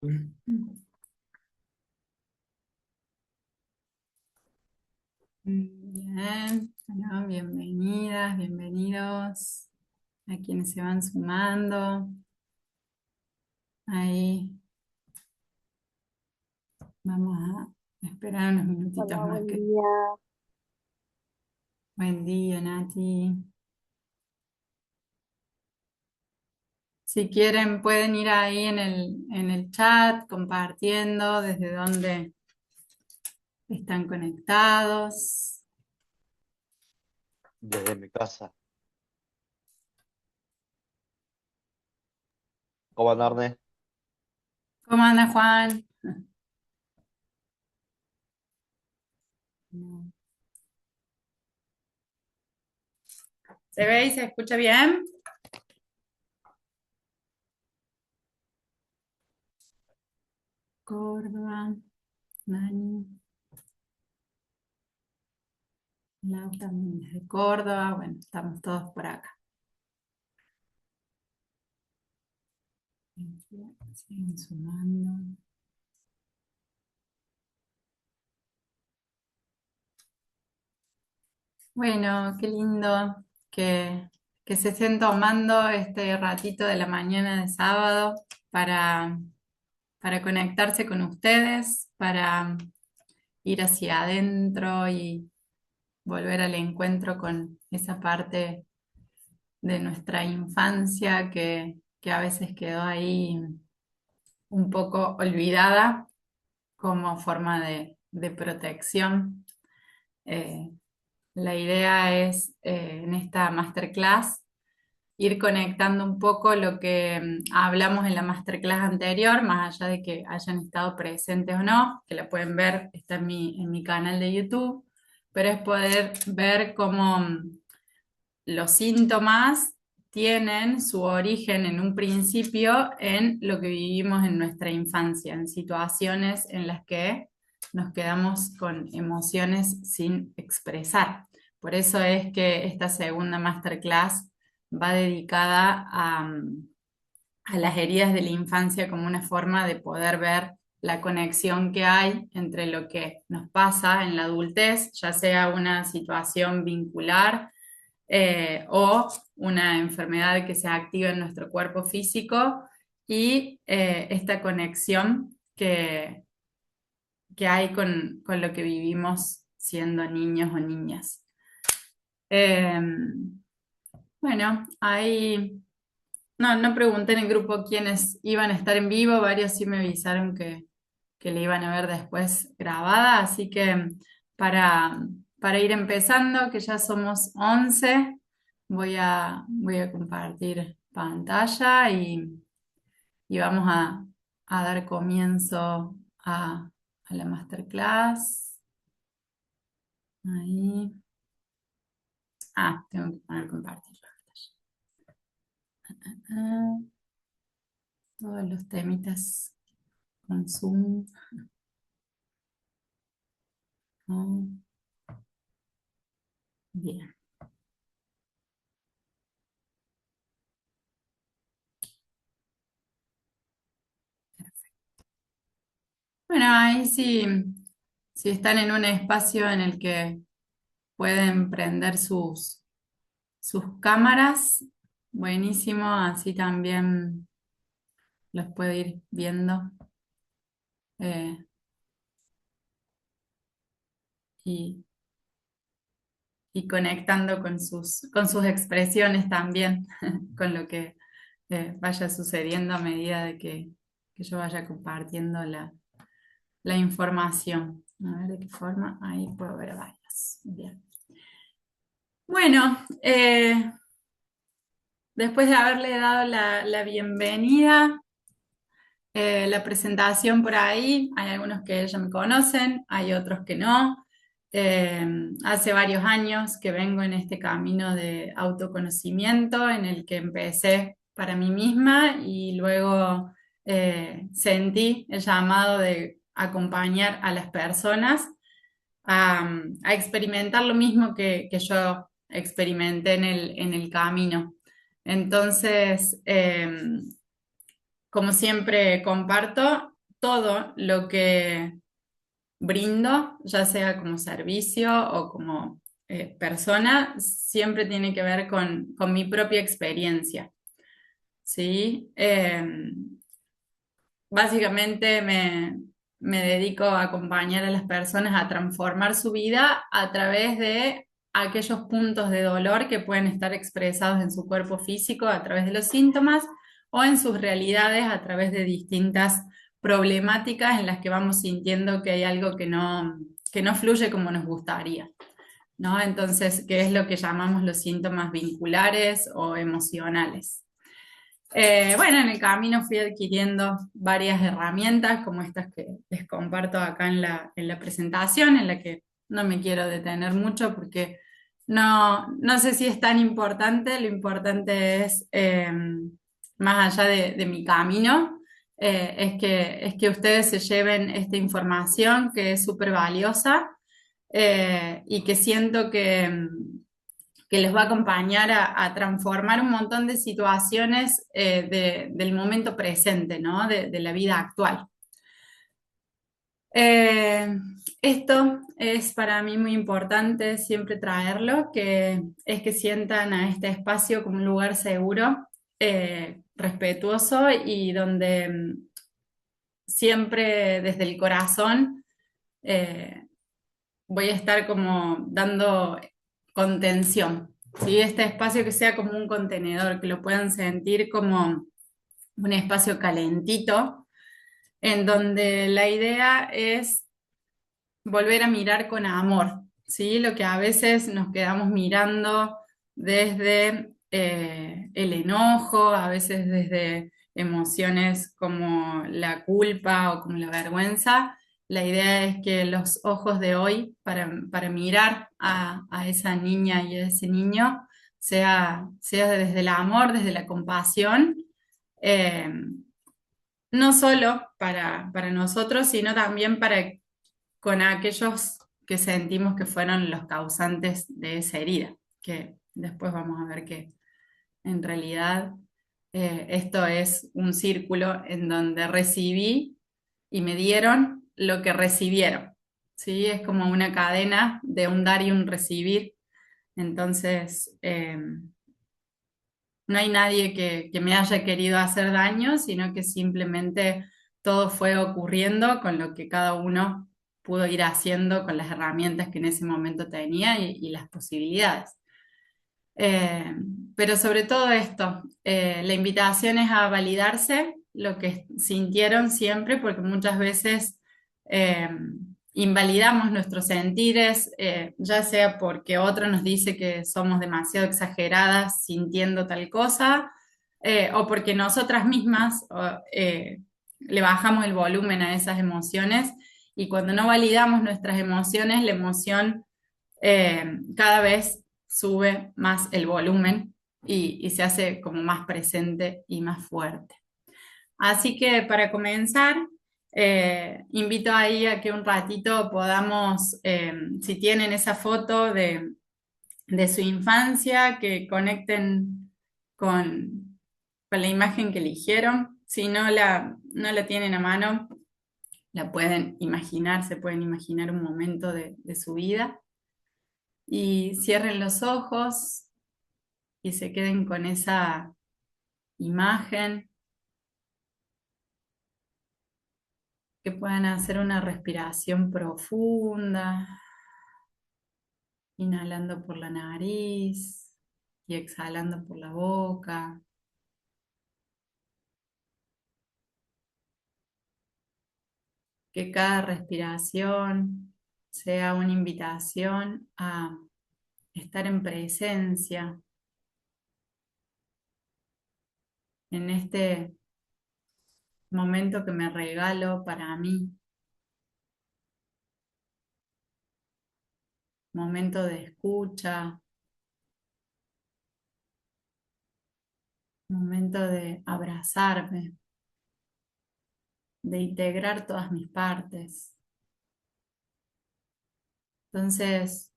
Bien, bueno, bienvenidas, bienvenidos a quienes se van sumando. Ahí vamos a esperar unos minutitos Hola, más buen que. día. Buen día, Nati. Si quieren pueden ir ahí en el chat compartiendo desde dónde están conectados. Desde mi casa. ¿Cómo andar, Arne? ¿Cómo anda, Juan? ¿Se ve y se escucha bien? Córdoba, Nani. Lau también desde Córdoba. Bueno, estamos todos por acá. Siguen sumando. Bueno, qué lindo que se estén tomando este ratito de la mañana de sábado para, para conectarse con ustedes, para ir hacia adentro y volver al encuentro con esa parte de nuestra infancia que a veces quedó ahí un poco olvidada como forma de protección. Eh, la idea es en esta masterclass ir conectando un poco lo que hablamos en la masterclass anterior, más allá de que hayan estado presentes o no, que la pueden ver, está en mi canal de YouTube, pero es poder ver cómo los síntomas tienen su origen en un principio en lo que vivimos en nuestra infancia, en situaciones en las que nos quedamos con emociones sin expresar. Por eso es que esta segunda masterclass va dedicada a las heridas de la infancia como una forma de poder ver la conexión que hay entre lo que nos pasa en la adultez, ya sea una situación vincular o una enfermedad que se activa en nuestro cuerpo físico y esta conexión que hay con lo que vivimos siendo niños o niñas. Eh, bueno, ahí no pregunté en el grupo quiénes iban a estar en vivo, varios sí me avisaron que le iban a ver después grabada, así que para, para ir empezando, que ya somos 11, voy a compartir pantalla y vamos a dar comienzo a la masterclass. Ahí. Tengo que poner compartir la pantalla. Todos los temitas con Zoom. Oh, bien. Bueno, ahí sí, si están en un espacio en el que pueden prender sus cámaras, buenísimo, así también los puedo ir viendo eh, y, y conectando con sus expresiones también, con lo que vaya sucediendo a medida de que yo vaya compartiendo la información. A ver de qué forma, ahí puedo ver varias. Bien. Bueno, después de haberle dado la bienvenida, la presentación por ahí, hay algunos que ya me conocen, hay otros que no. Eh, Hace varios años que vengo en este camino de autoconocimiento en el que empecé para mí misma y luego sentí el llamado de acompañar a las personas a experimentar lo mismo que yo experimenté en el camino. Entonces, como siempre comparto, todo lo que brindo, ya sea como servicio o como persona, siempre tiene que ver con mi propia experiencia, ¿sí? Básicamente me dedico a acompañar a las personas a transformar su vida a través de aquellos puntos de dolor que pueden estar expresados en su cuerpo físico a través de los síntomas o en sus realidades a través de distintas problemáticas en las que vamos sintiendo que hay algo que no fluye como nos gustaría, ¿no? Entonces, ¿qué es lo que llamamos los síntomas vinculares o emocionales? Bueno, en el camino fui adquiriendo varias herramientas como estas que les comparto acá en la presentación, en la que no me quiero detener mucho porque no sé si es tan importante, lo importante es, más allá de mi camino, es que ustedes se lleven esta información que es súper valiosa y que siento que les va a acompañar a transformar un montón de situaciones del momento presente, ¿no? De la vida actual. Eh, Esto es para mí muy importante siempre traerlo, que es que sientan a este espacio como un lugar seguro, respetuoso y donde siempre desde el corazón eh, voy a estar como dando contención, ¿sí? Este espacio que sea como un contenedor, que lo puedan sentir como un espacio calentito, en donde la idea es volver a mirar con amor, ¿sí? Lo que a veces nos quedamos mirando desde el enojo, a veces desde emociones como la culpa o como la vergüenza. La idea es que los ojos de hoy para mirar a esa niña y a ese niño sea desde el amor, desde la compasión, eh, no solo para nosotros, sino también para con aquellos que sentimos que fueron los causantes de esa herida, que después vamos a ver que en realidad esto es un círculo en donde recibí y me dieron lo que recibieron, ¿sí? Es como una cadena de un dar y un recibir. Entonces, no hay nadie que me haya querido hacer daño, sino que simplemente todo fue ocurriendo con lo que cada uno pudo ir haciendo con las herramientas que en ese momento tenía y las posibilidades. Eh, pero sobre todo esto, la invitación es a validarse lo que sintieron siempre, porque muchas veces eh, invalidamos nuestros sentires, ya sea porque otro nos dice que somos demasiado exageradas sintiendo tal cosa, o porque nosotras mismas le bajamos el volumen a esas emociones y cuando no validamos nuestras emociones, la emoción cada vez sube más el volumen y se hace como más presente y más fuerte. Así que para comenzar, invito ahí a que un ratito podamos, si tienen esa foto de su infancia, que conecten con la imagen que eligieron. Si no la tienen a mano, la pueden imaginar, se pueden imaginar un momento de su vida y cierren los ojos y se queden con esa imagen, que puedan hacer una respiración profunda, inhalando por la nariz y exhalando por la boca. Que cada respiración sea una invitación a estar en presencia en este momento que me regalo para mí, momento de escucha, momento de abrazarme, de integrar todas mis partes. Entonces,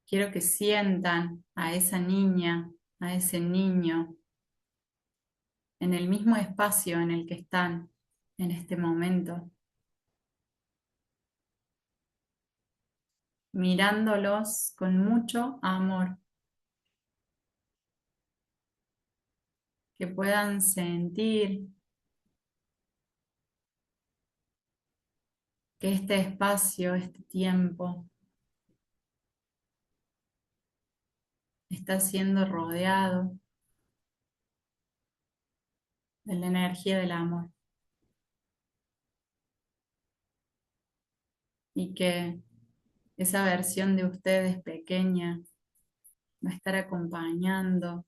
quiero que sientan a esa niña, a ese niño, en el mismo espacio en el que están en este momento, mirándolos con mucho amor, que puedan sentir que este espacio, este tiempo, está siendo rodeado de la energía del amor y que esa versión de ustedes pequeña va a estar acompañando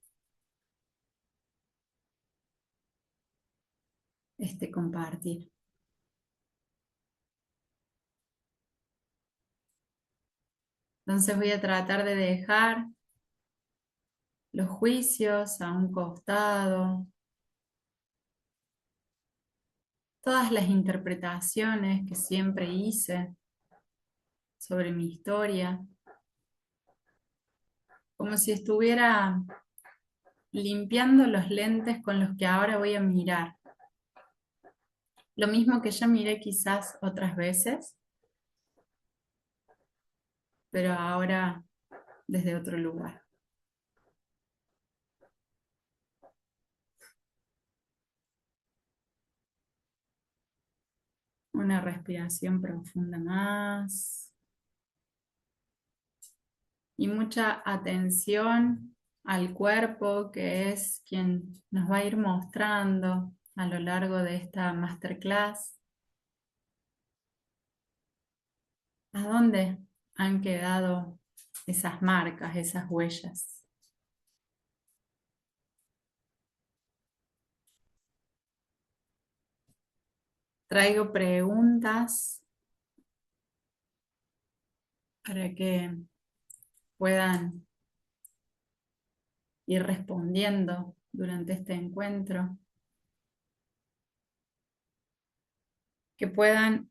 este compartir. Entonces voy a tratar de dejar los juicios a un costado, todas las interpretaciones que siempre hice sobre mi historia, como si estuviera limpiando los lentes con los que ahora voy a mirar. Lo mismo que ya miré quizás otras veces, pero ahora desde otro lugar. Una respiración profunda más y mucha atención al cuerpo, que es quien nos va a ir mostrando a lo largo de esta masterclass a dónde han quedado esas marcas, esas huellas. Traigo preguntas para que puedan ir respondiendo durante este encuentro, que puedan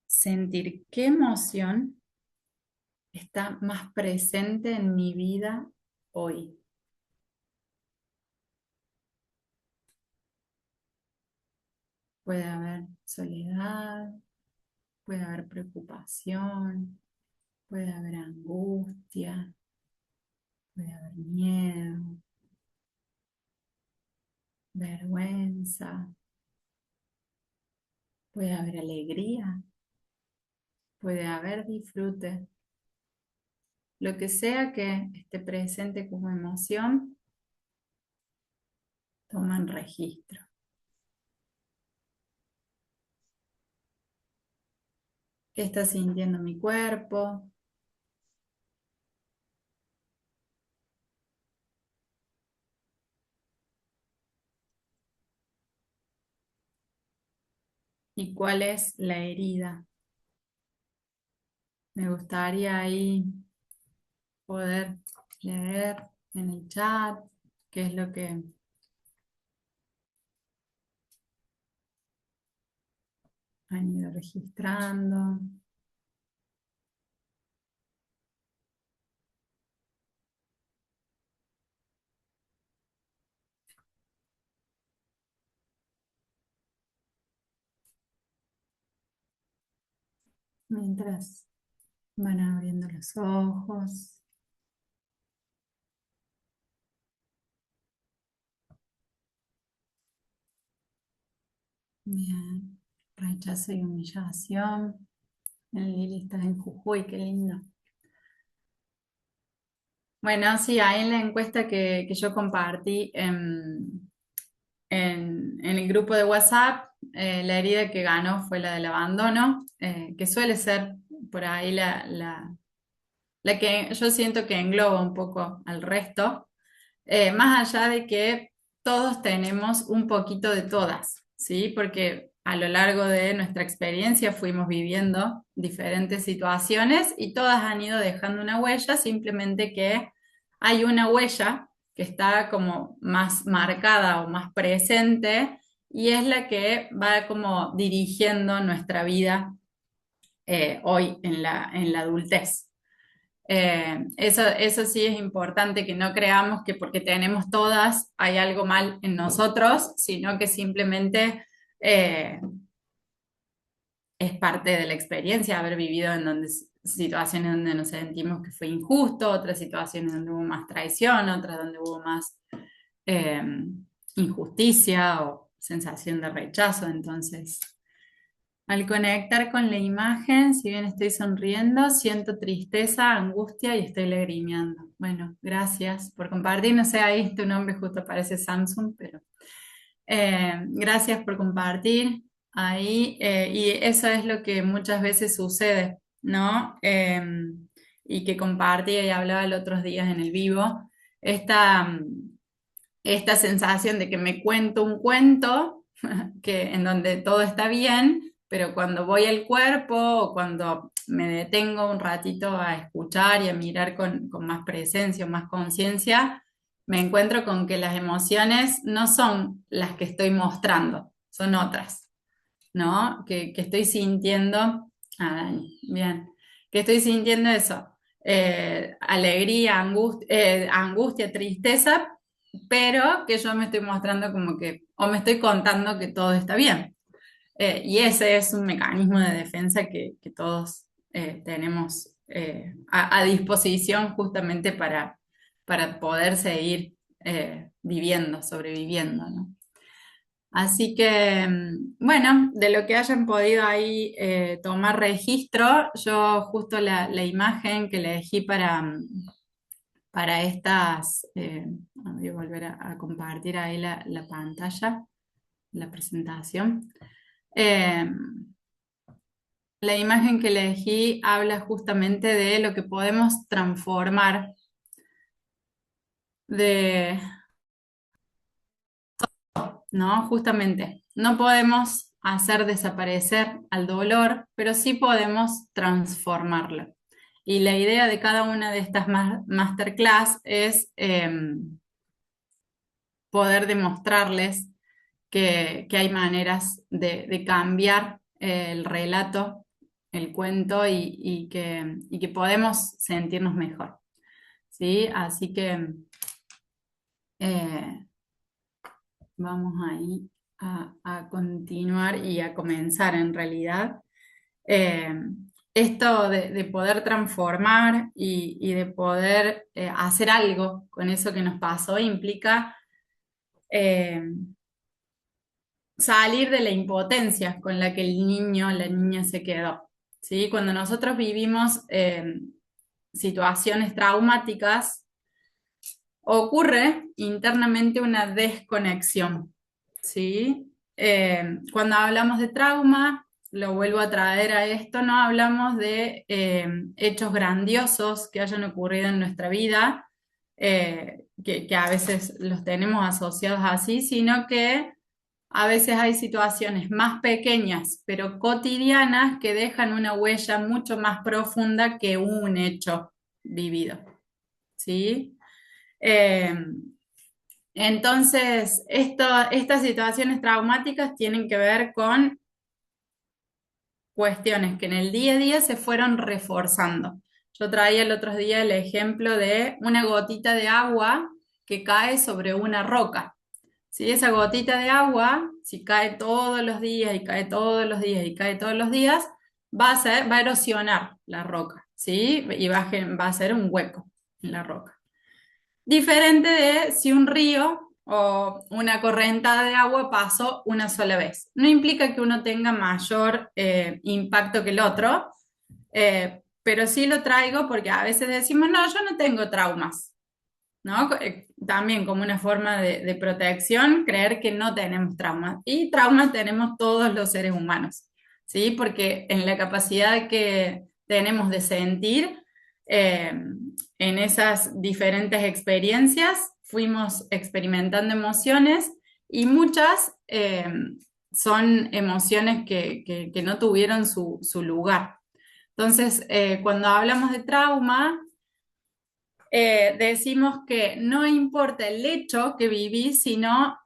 sentir qué emoción está más presente en mi vida hoy. Puede haber soledad, puede haber preocupación, puede haber angustia, puede haber miedo, vergüenza, puede haber alegría, puede haber disfrute. Lo que sea que esté presente como emoción, toman registro. ¿Qué está sintiendo mi cuerpo? ¿Y cuál es la herida? Me gustaría ahí poder leer en el chat qué es lo que han ido registrando. Mientras van abriendo los ojos. Bien. Rechazo y humillación. El Lili está en Jujuy, qué lindo. Bueno, sí, ahí en la encuesta que yo compartí en el grupo de WhatsApp, la herida que ganó fue la del abandono, que suele ser por ahí la que yo siento que engloba un poco al resto, más allá de que todos tenemos un poquito de todas, ¿sí? Porque a lo largo de nuestra experiencia fuimos viviendo diferentes situaciones y todas han ido dejando una huella, simplemente que hay una huella que está como más marcada o más presente y es la que va como dirigiendo nuestra vida hoy en la adultez. Eso sí es importante, que no creamos que porque tenemos todas hay algo mal en nosotros, sino que simplemente eh, es parte de la experiencia haber vivido en donde situaciones donde nos sentimos que fue injusto, otras situaciones donde hubo más traición, otras donde hubo más eh, injusticia o sensación de rechazo. Entonces, al conectar con la imagen, si bien estoy sonriendo, siento tristeza, angustia y estoy lagrimeando. Bueno, gracias por compartir. No sé, ahí tu nombre justo parece Samsung, pero gracias por compartir ahí. Y eso es lo que muchas veces sucede, ¿no? Y que compartía y hablaba el otros días en el vivo. Esta, esta sensación de que me cuento un cuento que, en donde todo está bien, pero cuando voy al cuerpo o cuando me detengo un ratito a escuchar y a mirar con más presencia o más conciencia, me encuentro con que las emociones no son las que estoy mostrando, son otras, ¿no? Que estoy sintiendo, Dani, bien, que estoy sintiendo eso, alegría, angustia, tristeza, pero que yo me estoy mostrando como que, o me estoy contando que todo está bien. Y ese es un mecanismo de defensa que todos tenemos a disposición justamente para poder seguir viviendo, sobreviviendo, ¿no? Así que, bueno, de lo que hayan podido ahí tomar registro, yo justo la imagen que elegí para estas, voy a volver a compartir ahí la pantalla, la presentación. Eh, la imagen que elegí habla justamente de lo que podemos transformar, de, ¿no? Justamente, no podemos hacer desaparecer al dolor, pero sí podemos transformarlo. Y la idea de cada una de estas masterclass es poder demostrarles que hay maneras de cambiar el relato, el cuento y que podemos sentirnos mejor. ¿Sí? Así que eh, vamos ahí a continuar y a comenzar en realidad. Eh, Esto de poder transformar y de poder hacer algo con eso que nos pasó implica eh, salir de la impotencia con la que el niño o la niña se quedó. ¿Sí? Cuando nosotros vivimos situaciones traumáticas, ocurre internamente una desconexión. ¿Sí? Cuando hablamos de trauma, lo vuelvo a traer a esto, no hablamos de hechos grandiosos que hayan ocurrido en nuestra vida, que a veces los tenemos asociados así, sino que a veces hay situaciones más pequeñas, pero cotidianas, que dejan una huella mucho más profunda que un hecho vivido, ¿sí? Eh, entonces, estas situaciones traumáticas tienen que ver con cuestiones que en el día a día se fueron reforzando. Yo traía el otro día el ejemplo de una gotita de agua que cae sobre una roca. Si esa gotita de agua, si cae todos los días y cae todos los días y cae todos los días, va a erosionar la roca, ¿sí? Y va a ser un hueco en la roca. Diferente de si un río o una correntada de agua pasó una sola vez. No implica que uno tenga mayor impacto que el otro, pero sí lo traigo porque a veces decimos, no, yo no tengo traumas, ¿no? También como una forma de protección, creer que no tenemos traumas. Y traumas tenemos todos los seres humanos, ¿sí? Porque en la capacidad que tenemos de sentir, eh, en esas diferentes experiencias, fuimos experimentando emociones y muchas son emociones que no tuvieron su lugar. Entonces, cuando hablamos de trauma, decimos que no importa el hecho que viví, sino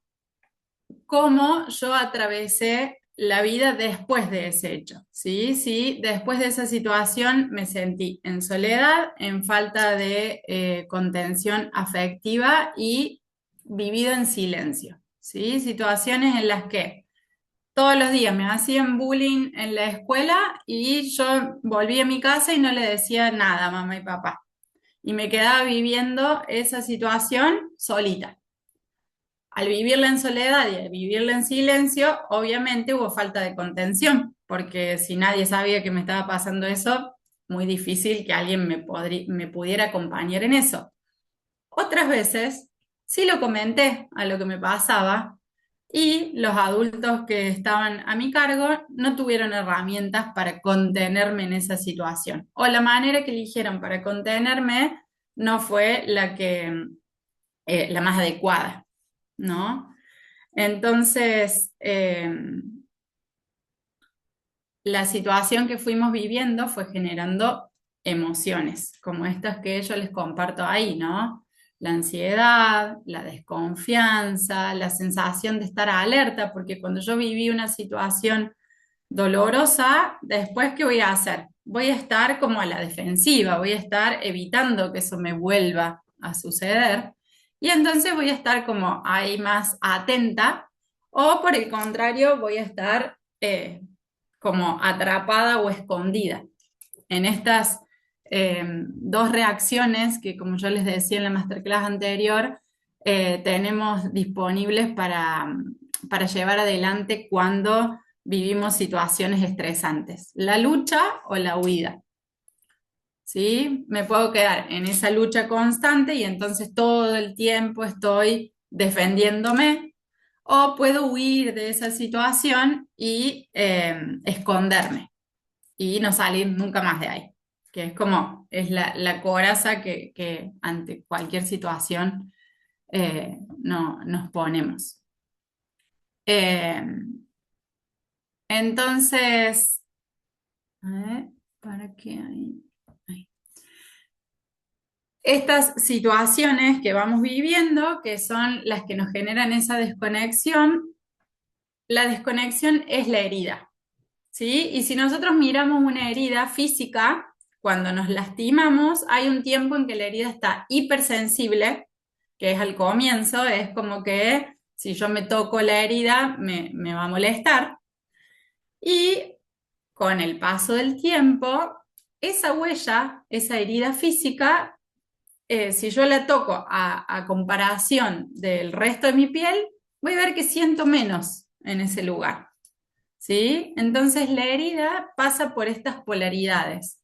cómo yo atravesé la vida después de ese hecho, ¿sí? Sí, después de esa situación me sentí en soledad, en falta de contención afectiva y vivido en silencio, ¿sí? Situaciones en las que todos los días me hacían bullying en la escuela y yo volví a mi casa y no le decía nada a mamá y papá. Y me quedaba viviendo esa situación solita. Al vivirla en soledad y al vivirla en silencio, obviamente hubo falta de contención, porque si nadie sabía que me estaba pasando eso, muy difícil que alguien me pudiera acompañar en eso. Otras veces sí lo comenté a lo que me pasaba y los adultos que estaban a mi cargo no tuvieron herramientas para contenerme en esa situación. O la manera que eligieron para contenerme no fue la más adecuada, ¿no? Entonces, la situación que fuimos viviendo fue generando emociones, como estas que yo les comparto ahí, ¿no? La ansiedad, la desconfianza, la sensación de estar alerta, porque cuando yo viví una situación dolorosa, después, ¿qué voy a hacer? Voy a estar como a la defensiva, voy a estar evitando que eso me vuelva a suceder, y entonces voy a estar como ahí más atenta, o por el contrario, voy a estar como atrapada o escondida en estas dos reacciones que, como yo les decía en la masterclass anterior, tenemos disponibles para llevar adelante cuando vivimos situaciones estresantes, la lucha o la huida. ¿Sí? Me puedo quedar en esa lucha constante y entonces todo el tiempo estoy defendiéndome, o puedo huir de esa situación y esconderme y no salir nunca más de ahí, que es como, es la coraza que ante cualquier situación no, nos ponemos. Eh, entonces, a ver, ¿para qué hay? Ahí. Estas situaciones que vamos viviendo, que son las que nos generan esa desconexión, la desconexión es la herida. ¿Sí? Y si nosotros miramos una herida física, cuando nos lastimamos, hay un tiempo en que la herida está hipersensible, que es al comienzo, es como que si yo me toco la herida me va a molestar. Y con el paso del tiempo, esa huella, esa herida física, si yo la toco a comparación del resto de mi piel, voy a ver que siento menos en ese lugar. ¿Sí? Entonces la herida pasa por estas polaridades,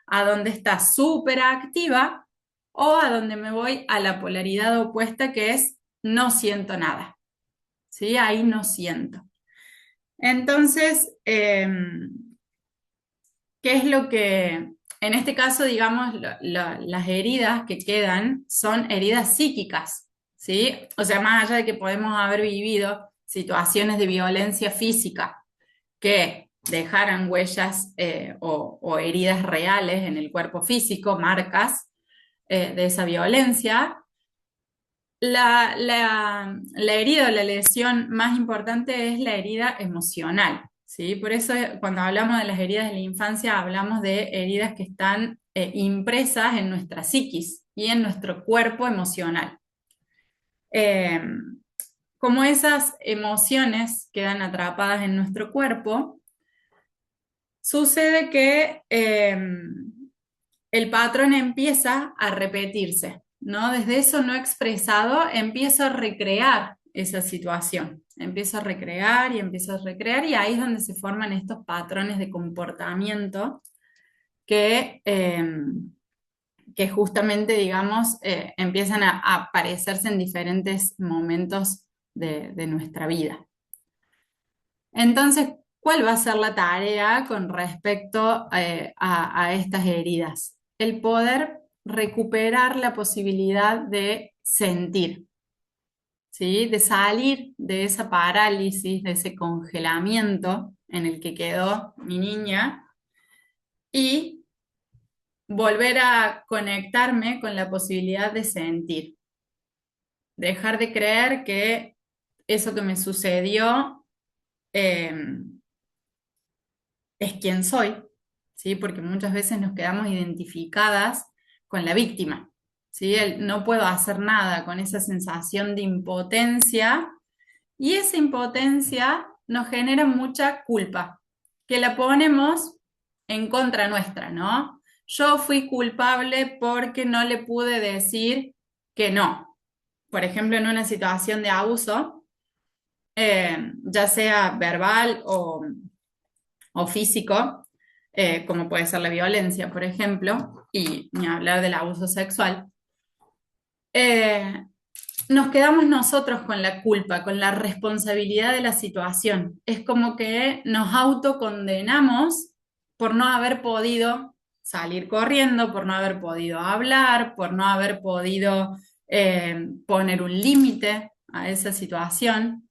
a donde está súper activa o a donde me voy a la polaridad opuesta, que es no siento nada, ¿sí? Ahí no siento. Entonces, ¿qué es lo que, en este caso, digamos, las heridas que quedan son heridas psíquicas, ¿sí? O sea, más allá de que podemos haber vivido situaciones de violencia física, que dejaran huellas o heridas reales en el cuerpo físico, marcas de esa violencia. La herida o la lesión más importante es la herida emocional, ¿sí? Por eso cuando hablamos de las heridas de la infancia hablamos de heridas que están impresas en nuestra psiquis y en nuestro cuerpo emocional. Eh, como esas emociones quedan atrapadas en nuestro cuerpo, sucede que el patrón empieza a repetirse, ¿no? Desde eso no expresado empiezo a recrear esa situación, empiezo a recrear y empiezo a recrear y ahí es donde se forman estos patrones de comportamiento que justamente, digamos, empiezan a aparecerse en diferentes momentos de nuestra vida. Entonces, ¿cuál va a ser la tarea con respecto a estas heridas? El poder recuperar la posibilidad de sentir, ¿sí? De salir de esa parálisis, de ese congelamiento en el que quedó mi niña y volver a conectarme con la posibilidad de sentir. Dejar de creer que eso que me sucedió eh, es quien soy, ¿sí? Porque muchas veces nos quedamos identificadas con la víctima, ¿sí? No puedo hacer nada con esa sensación de impotencia y esa impotencia nos genera mucha culpa, que la ponemos en contra nuestra, ¿no? Yo fui culpable porque no le pude decir que no. Por ejemplo, en una situación de abuso, ya sea verbal o físico, como puede ser la violencia, por ejemplo, y ni hablar del abuso sexual, eh, nos quedamos nosotros con la culpa, con la responsabilidad de la situación. Es como que nos autocondenamos por no haber podido salir corriendo, por no haber podido hablar, por no haber podido poner un límite a esa situación.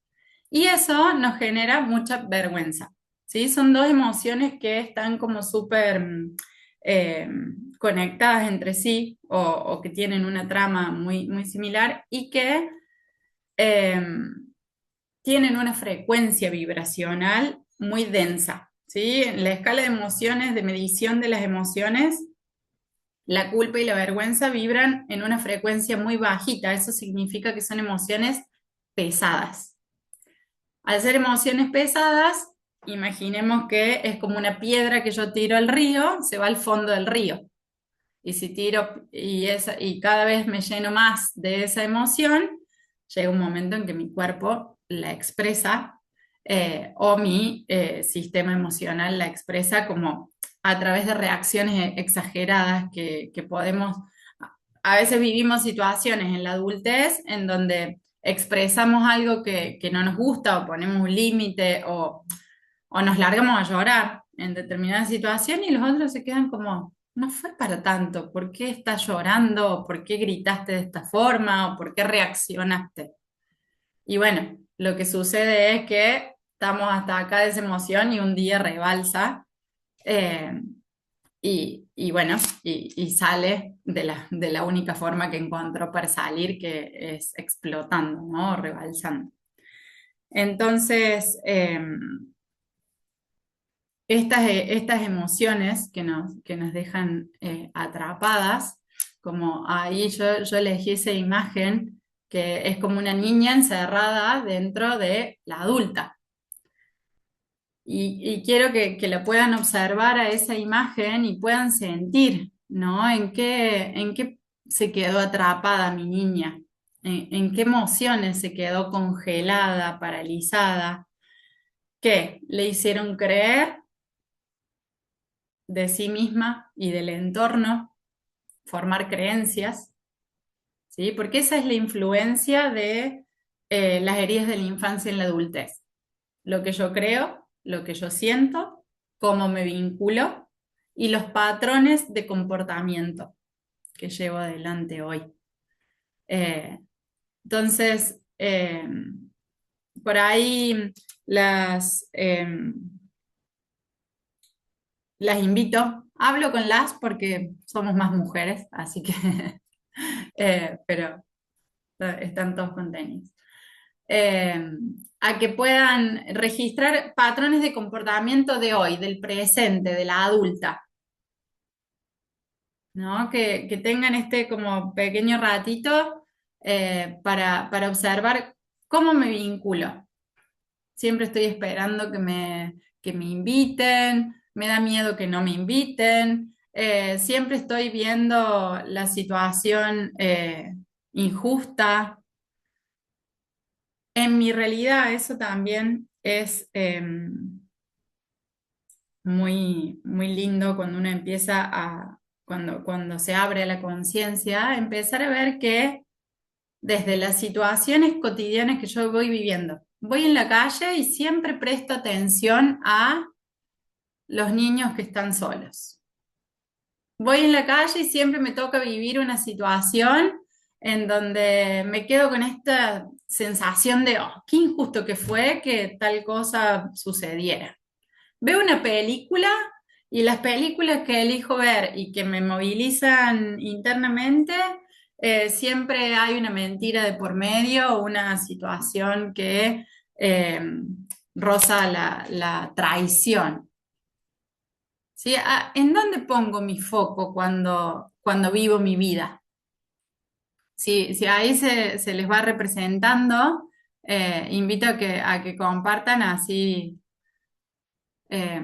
Y eso nos genera mucha vergüenza, ¿sí? Son dos emociones que están como súper eh, conectadas entre sí o que tienen una trama muy, muy similar y que eh, tienen una frecuencia vibracional muy densa, ¿sí? En la escala de emociones, de medición de las emociones, la culpa y la vergüenza vibran en una frecuencia muy bajita. Eso significa que son emociones pesadas. Al ser emociones pesadas, imaginemos que es como una piedra que yo tiro al río, se va al fondo del río. Y si tiro y cada vez me lleno más de esa emoción, llega un momento en que mi cuerpo la expresa o mi sistema emocional la expresa como a través de reacciones exageradas que podemos, a veces vivimos situaciones en la adultez en donde expresamos algo que no nos gusta o ponemos un límite o nos largamos a llorar en determinada situación y los otros se quedan como, no fue para tanto, ¿por qué estás llorando? ¿O por qué gritaste de esta forma? ¿O por qué reaccionaste? Y bueno, lo que sucede es que estamos hasta acá de esa emoción y un día rebalsa eh, y bueno, y sale de la única forma que encontró para salir, que es explotando, ¿no? O rebalsando. Entonces, estas emociones que nos dejan atrapadas, como ahí yo elegí esa imagen que es como una niña encerrada dentro de la adulta. Y quiero que la puedan observar a esa imagen y puedan sentir, ¿no? En qué se quedó atrapada mi niña, en qué emociones se quedó congelada, paralizada, que le hicieron creer de sí misma y del entorno, formar creencias, ¿sí? Porque esa es la influencia de las heridas de la infancia en la adultez. Lo que yo creo, lo que yo siento, cómo me vinculo y los patrones de comportamiento que llevo adelante hoy. Eh, entonces, por ahí las invito. Hablo con las porque somos más mujeres, así que, pero están todos con tenis. Eh, a que puedan registrar patrones de comportamiento de hoy, del presente, de la adulta, ¿no? Que tengan este como pequeño ratito para observar cómo me vinculo. Siempre estoy esperando que me inviten, me da miedo que no me inviten, siempre estoy viendo la situación injusta. En mi realidad eso también es muy, muy lindo cuando uno empieza cuando se abre a la conciencia, empezar a ver que desde las situaciones cotidianas que yo voy viviendo, voy en la calle y siempre presto atención a los niños que están solos. Voy en la calle y siempre me toca vivir una situación en donde me quedo con esta sensación de, oh, qué injusto que fue que tal cosa sucediera. Veo una película y las películas que elijo ver y que me movilizan internamente, siempre hay una mentira de por medio o una situación que roza la traición. ¿Sí? ¿En dónde pongo mi foco cuando vivo mi vida? Si ahí se les va representando, invito a que compartan así. eh,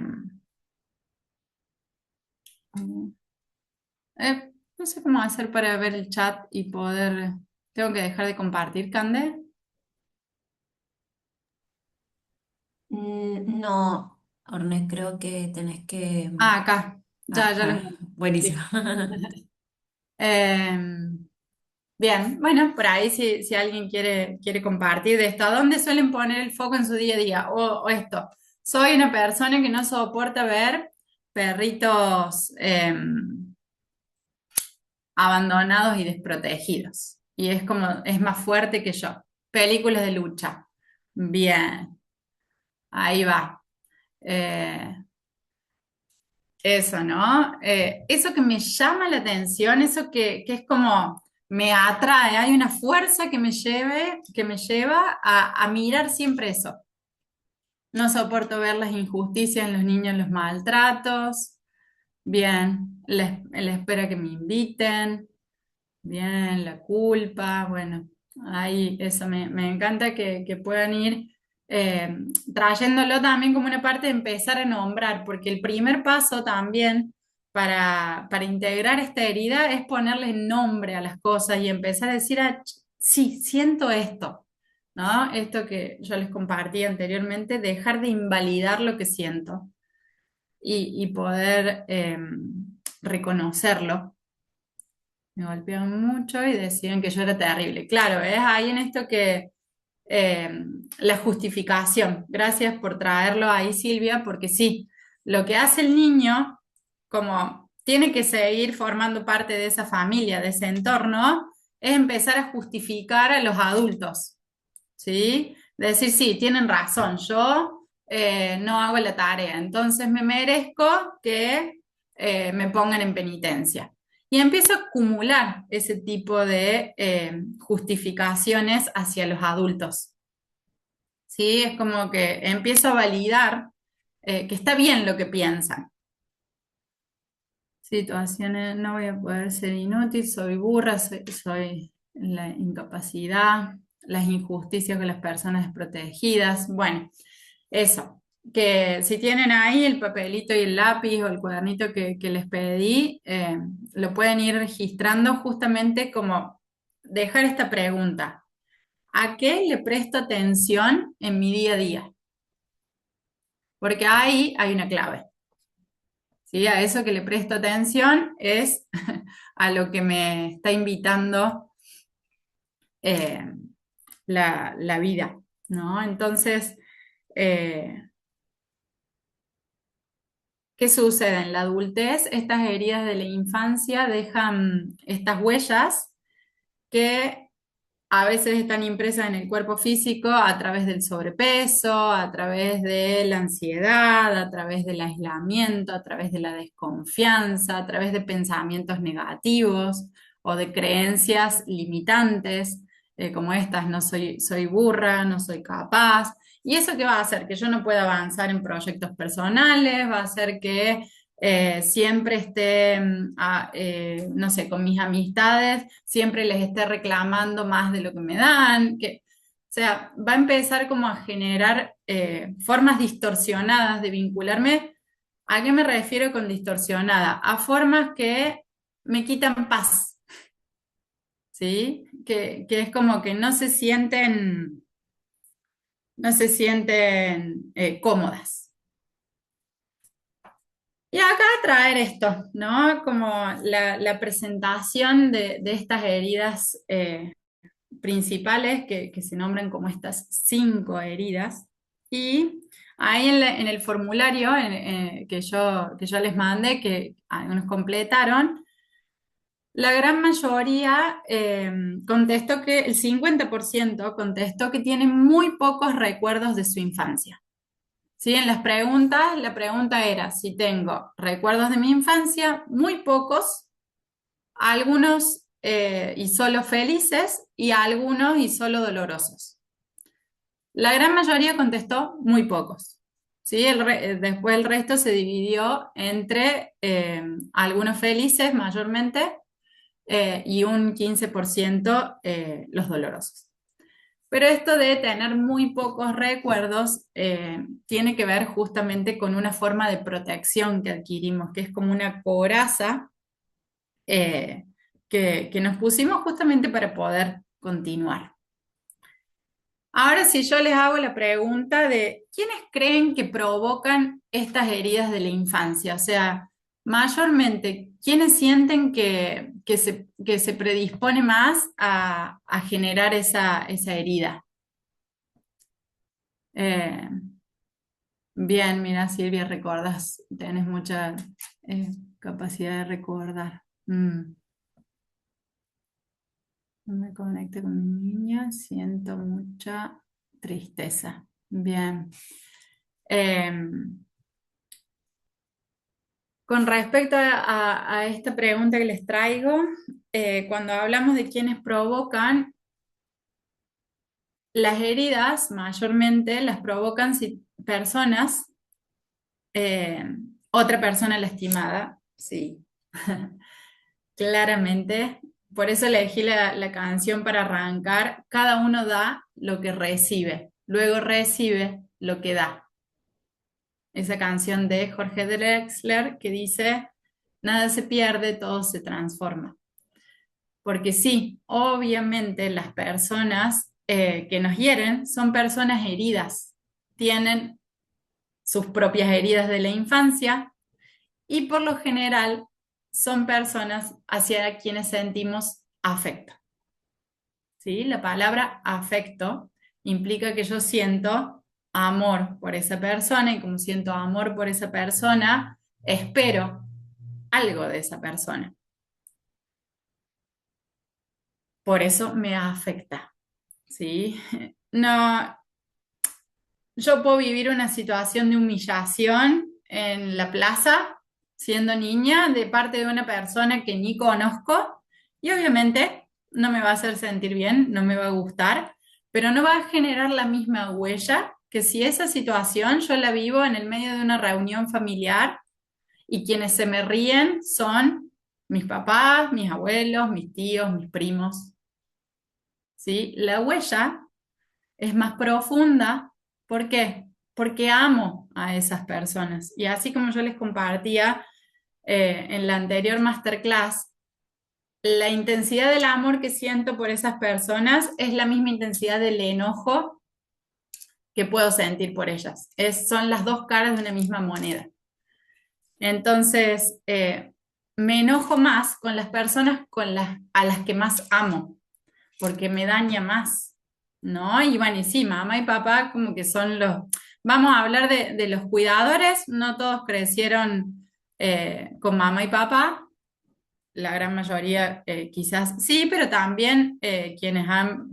no sé cómo hacer para ver el chat y poder. Tengo que dejar de compartir, Cande. No, Orne, creo que tenés que... Acá. Ya lo Ajá, encontré. buenísimo. Listo. Em, Bien, bueno, por ahí si alguien quiere compartir de esto, ¿a dónde suelen poner el foco en su día a día? O esto, soy una persona que no soporta ver perritos abandonados y desprotegidos. Y es como, es más fuerte que yo. Películas de lucha. Bien, ahí va. Eh, Eso, ¿no? Eso que me llama la atención, eso que es como me atrae, hay una fuerza que me lleva a mirar siempre eso. No soporto ver las injusticias en los niños, los maltratos. Bien, la espera que me inviten. Bien, la culpa, bueno, ahí eso me encanta que puedan ir eh, trayéndolo también como una parte de empezar a nombrar, porque el primer paso también para integrar esta herida es ponerle nombre a las cosas y empezar a decir, sí, siento esto, ¿no? Esto que yo les compartí anteriormente, dejar de invalidar lo que siento y poder reconocerlo. Me golpeaban mucho y decían que yo era terrible. Claro, es ahí en esto que la justificación. Gracias por traerlo ahí, Silvia, porque sí, lo que hace el niño, como tiene que seguir formando parte de esa familia, de ese entorno, es empezar a justificar a los adultos, ¿sí? Decir, sí, tienen razón, yo no hago la tarea, entonces me merezco que me pongan en penitencia. Y empiezo a acumular ese tipo de justificaciones hacia los adultos. ¿Sí? Es como que empiezo a validar que está bien lo que piensan. Situaciones, no voy a poder ser inútil, soy burra, soy la incapacidad, las injusticias con las personas desprotegidas. Bueno, eso, que si tienen ahí el papelito y el lápiz o el cuadernito que les pedí, lo pueden ir registrando justamente como dejar esta pregunta. ¿A qué le presto atención en mi día a día? Porque ahí hay una clave. ¿Sí? A eso que le presto atención es a lo que me está invitando eh, la vida, ¿no? Entonces, eh, ¿qué sucede en la adultez? Estas heridas de la infancia dejan estas huellas que a veces están impresas en el cuerpo físico a través del sobrepeso, a través de la ansiedad, a través del aislamiento, a través de la desconfianza, a través de pensamientos negativos o de creencias limitantes, como estas, no soy burra, no soy capaz. ¿Y eso qué va a hacer? Que yo no pueda avanzar en proyectos personales, va a hacer que siempre esté, no sé, con mis amistades, siempre les esté reclamando más de lo que me dan, o sea, va a empezar como a generar formas distorsionadas de vincularme. ¿A qué me refiero con distorsionada? A formas que me quitan paz, ¿sí? Que es como que no se sienten cómodas. Y acá traer esto, ¿no? Como la presentación de estas heridas principales que se nombran como estas 5 heridas. Y ahí en el formulario que yo les mandé, que algunos completaron, la gran mayoría contestó que el 50% contestó que tiene muy pocos recuerdos de su infancia. ¿Sí? En las preguntas, la pregunta era si tengo recuerdos de mi infancia, muy pocos, algunos y solo felices y algunos y solo dolorosos. La gran mayoría contestó muy pocos. ¿Sí? Después el resto se dividió entre algunos felices mayormente y un 15% los dolorosos. Pero esto de tener muy pocos recuerdos tiene que ver justamente con una forma de protección que adquirimos, que es como una coraza eh, que nos pusimos justamente para poder continuar. Ahora, si yo les hago la pregunta de quiénes creen que provocan estas heridas de la infancia, o sea, mayormente, ¿quiénes sienten que se predispone más a generar esa herida? Eh, Bien, mira, Silvia, recordas, tenés mucha capacidad de recordar. No me conecte con mi niña, siento mucha tristeza. Bien. Con respecto a esta pregunta que les traigo, cuando hablamos de quienes provocan, las heridas mayormente las provocan si personas, eh, otra persona lastimada, sí, claramente. Por eso elegí la canción para arrancar. Cada uno da lo que recibe, luego recibe lo que da. Esa canción de Jorge Drexler que dice, nada se pierde, todo se transforma. Porque sí, obviamente las personas que nos hieren son personas heridas, tienen sus propias heridas de la infancia y por lo general son personas hacia quienes sentimos afecto. ¿Sí? La palabra afecto implica que yo siento amor por esa persona y como siento amor por esa persona, espero algo de esa persona. Por eso me afecta. ¿Sí? No, yo puedo vivir una situación de humillación en la plaza, siendo niña, de parte de una persona que ni conozco, y obviamente no me va a hacer sentir bien, no me va a gustar, pero no va a generar la misma huella que si esa situación yo la vivo en el medio de una reunión familiar y quienes se me ríen son mis papás, mis abuelos, mis tíos, mis primos. ¿Sí? La huella es más profunda. ¿Por qué? Porque amo a esas personas. Y así como yo les compartía en la anterior masterclass, la intensidad del amor que siento por esas personas es la misma intensidad del enojo que puedo sentir por ellas. Son las dos caras de una misma moneda. Entonces, me enojo más con las personas a las que más amo, porque me daña más, ¿no? Y bueno, y sí, mamá y papá como que son los... Vamos a hablar de los cuidadores, no todos crecieron con mamá y papá, la gran mayoría quizás sí, pero también quienes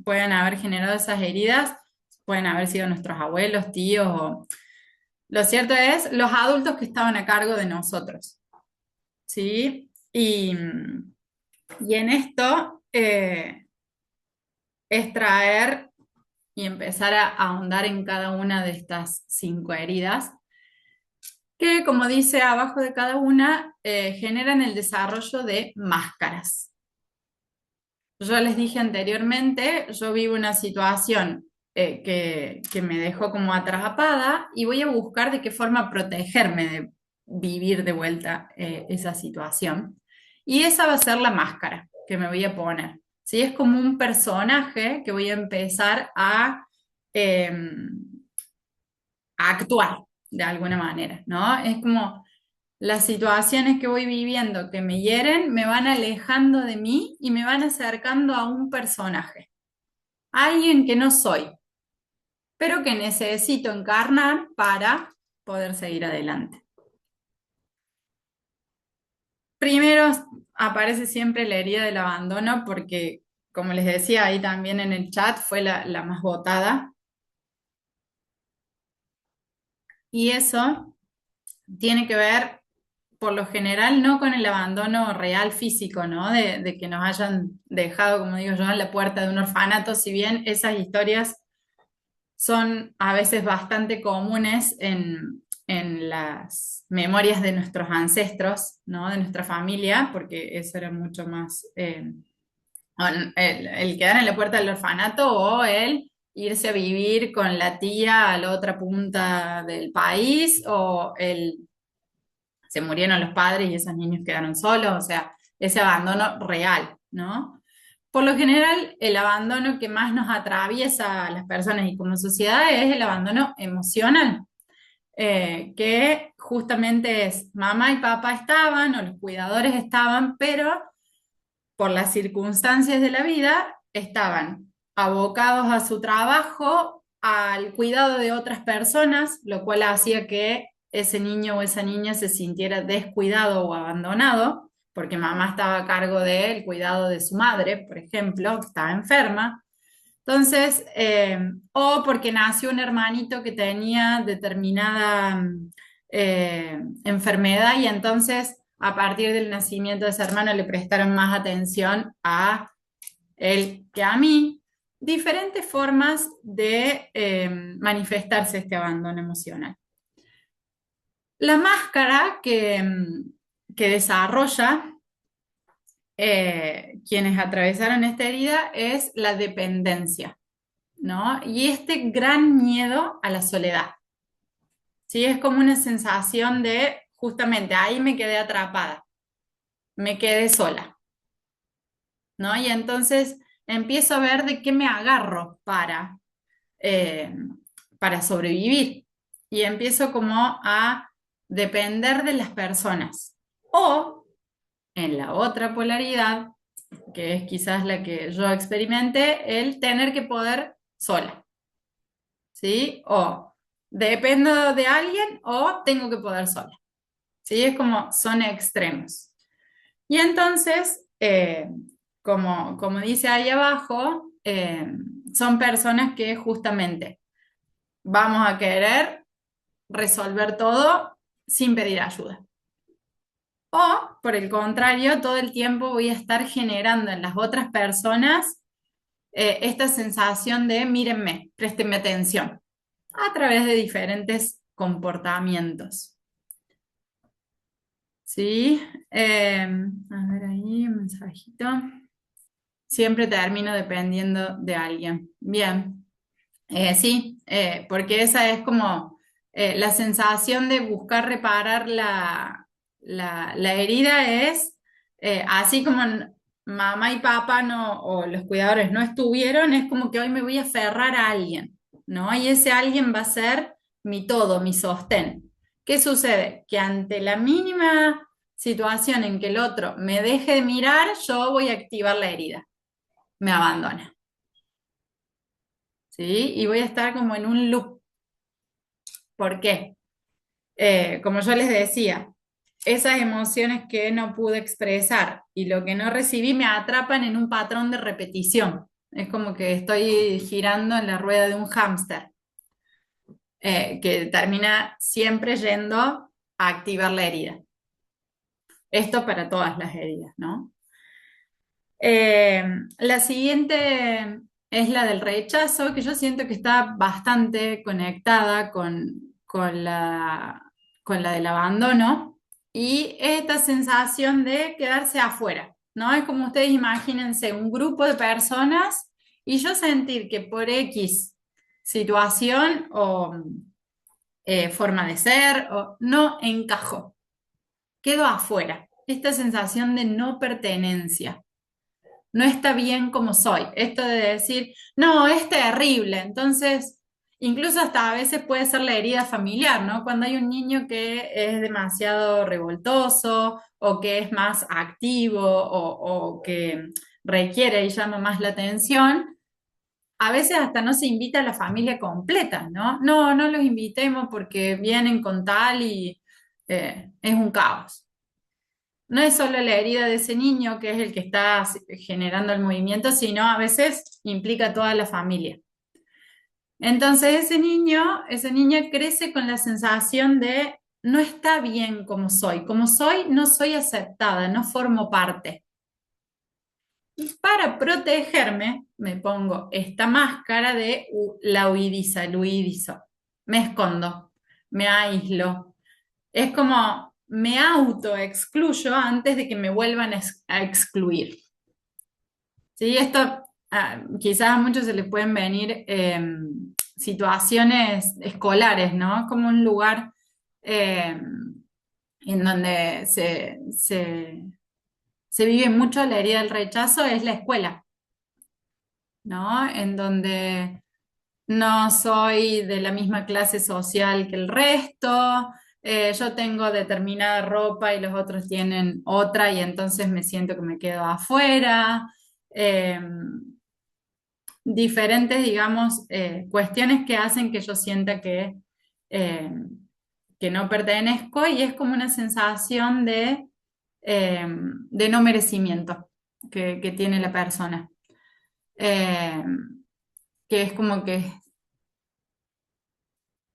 pueden haber generado esas heridas pueden haber sido nuestros abuelos, tíos, o... Lo cierto es los adultos que estaban a cargo de nosotros, ¿sí? Y en esto es traer y empezar a ahondar en cada una de estas 5 heridas, que como dice abajo de cada una, generan el desarrollo de máscaras. Yo les dije anteriormente, yo vivo una situación que me dejó como atrapada y voy a buscar de qué forma protegerme de vivir de vuelta esa situación. Y esa va a ser la máscara que me voy a poner. ¿Sí? Es como un personaje que voy a empezar a actuar de alguna manera, ¿no? Es como las situaciones que voy viviendo que me hieren me van alejando de mí y me van acercando a un personaje, a alguien que no soy, pero que necesito encarnar para poder seguir adelante. Primero aparece siempre la herida del abandono porque, como les decía ahí también en el chat, fue la más votada. Y eso tiene que ver, por lo general, no con el abandono real físico, ¿no? De que nos hayan dejado, como digo yo, en la puerta de un orfanato, si bien esas historias son a veces bastante comunes en las memorias de nuestros ancestros, ¿no? De nuestra familia, porque eso era mucho más el quedar en la puerta del orfanato o el irse a vivir con la tía a la otra punta del país o el se murieron los padres y esos niños quedaron solos, o sea, ese abandono real, ¿no? Por lo general, el abandono que más nos atraviesa a las personas y como sociedad es el abandono emocional, que justamente es mamá y papá estaban o los cuidadores estaban, pero por las circunstancias de la vida estaban abocados a su trabajo, al cuidado de otras personas, lo cual hacía que ese niño o esa niña se sintiera descuidado o abandonado, porque mamá estaba a cargo del cuidado de su madre, por ejemplo, que estaba enferma. Entonces, o porque nació un hermanito que tenía determinada enfermedad y entonces a partir del nacimiento de ese hermano le prestaron más atención a él que a mí. Diferentes formas de manifestarse este abandono emocional. La máscara que desarrolla quienes atravesaron esta herida es la dependencia, ¿no? Y este gran miedo a la soledad, ¿sí? Es como una sensación de, justamente, ahí me quedé atrapada, me quedé sola, ¿no? Y entonces empiezo a ver de qué me agarro eh, para sobrevivir. Y empiezo como a depender de las personas. O, en la otra polaridad, que es quizás la que yo experimenté, el tener que poder sola, ¿sí? O dependo de alguien o tengo que poder sola, ¿sí? Es como son extremos. Y entonces, como dice ahí abajo, son personas que justamente vamos a querer resolver todo sin pedir ayuda. O, por el contrario, todo el tiempo voy a estar generando en las otras personas esta sensación de mírenme, préstenme atención, a través de diferentes comportamientos. ¿Sí? A ver ahí, un mensajito. Siempre termino dependiendo de alguien. Bien. Sí, porque esa es como la sensación de buscar reparar la herida es, así como mamá y papá no, o los cuidadores no estuvieron, es como que hoy me voy a aferrar a alguien, ¿no? Y ese alguien va a ser mi todo, mi sostén. ¿Qué sucede? Que ante la mínima situación en que el otro me deje de mirar, yo voy a activar la herida, me abandona. ¿Sí? Y voy a estar como en un loop. ¿Por qué? Como yo les decía, esas emociones que no pude expresar y lo que no recibí me atrapan en un patrón de repetición. Es como que estoy girando en la rueda de un hámster, que termina siempre yendo a activar la herida. Esto para todas las heridas, ¿no? La siguiente es la del rechazo, que yo siento que está bastante conectada con la del abandono y esta sensación de quedarse afuera, ¿no? Es como ustedes imagínense un grupo de personas y yo sentir que por X situación o forma de ser o no encajo, quedo afuera. Esta sensación de no pertenencia no está bien como soy. Esto de decir, no, es terrible. Entonces, incluso hasta a veces puede ser la herida familiar, ¿no? Cuando hay un niño que es demasiado revoltoso o que es más activo o que requiere y llama más la atención, a veces hasta no se invita a la familia completa, ¿no? No, no los invitemos porque vienen con tal y es un caos. No es solo la herida de ese niño que es el que está generando el movimiento, sino a veces implica a toda la familia. Entonces ese niño, esa niña crece con la sensación de no está bien como soy, no soy aceptada, no formo parte. para protegerme, me pongo esta máscara de la huidiza, el huidizo. Me escondo, me aíslo. Es como me autoexcluyo antes de que me vuelvan a excluir. ¿Sí? Esto quizás a muchos se les pueden venir situaciones escolares, ¿no? Como un lugar en donde se vive mucho la herida del rechazo, es la escuela, ¿no? En donde no soy de la misma clase social que el resto, yo tengo determinada ropa y los otros tienen otra y entonces me siento que me quedo afuera. Eh, Diferentes, digamos, cuestiones que hacen que yo sienta eh, que no pertenezco y es como una sensación de no merecimiento que tiene la persona. Eh, que es como que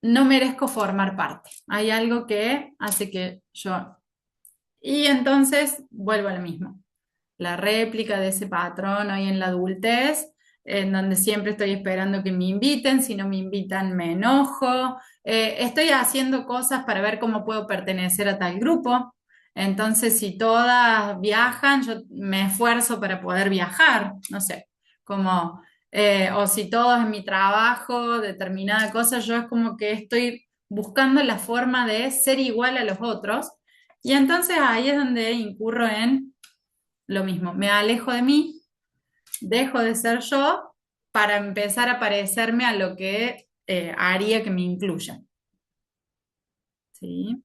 no merezco formar parte. Hay algo que hace que yo... Y entonces vuelvo a lo mismo. La réplica de ese patrón hoy en la adultez, en donde siempre estoy esperando que me inviten, si no me invitan me enojo, estoy haciendo cosas para ver cómo puedo pertenecer a tal grupo, entonces si todas viajan, yo me esfuerzo para poder viajar, no sé, como, o si todos en mi trabajo, determinada cosa, yo es como que estoy buscando la forma de ser igual a los otros, y entonces ahí es donde incurro en lo mismo, me alejo de mí, dejo de ser yo para empezar a parecerme a lo que haría que me incluyan. ¿Sí?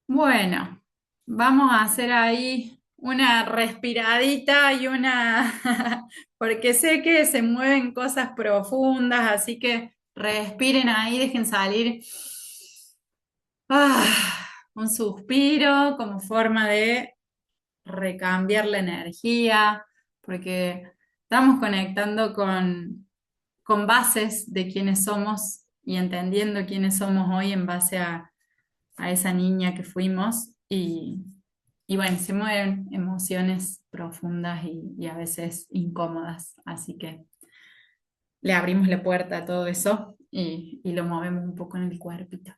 Bueno, vamos a hacer ahí una respiradita y una, porque sé que se mueven cosas profundas, así que respiren ahí, dejen salir un suspiro como forma de recambiar la energía, porque estamos conectando con bases de quiénes somos y entendiendo quiénes somos hoy en base a esa niña que fuimos y bueno, se mueven emociones profundas y a veces incómodas, así que le abrimos la puerta a todo eso y lo movemos un poco en el cuerpito.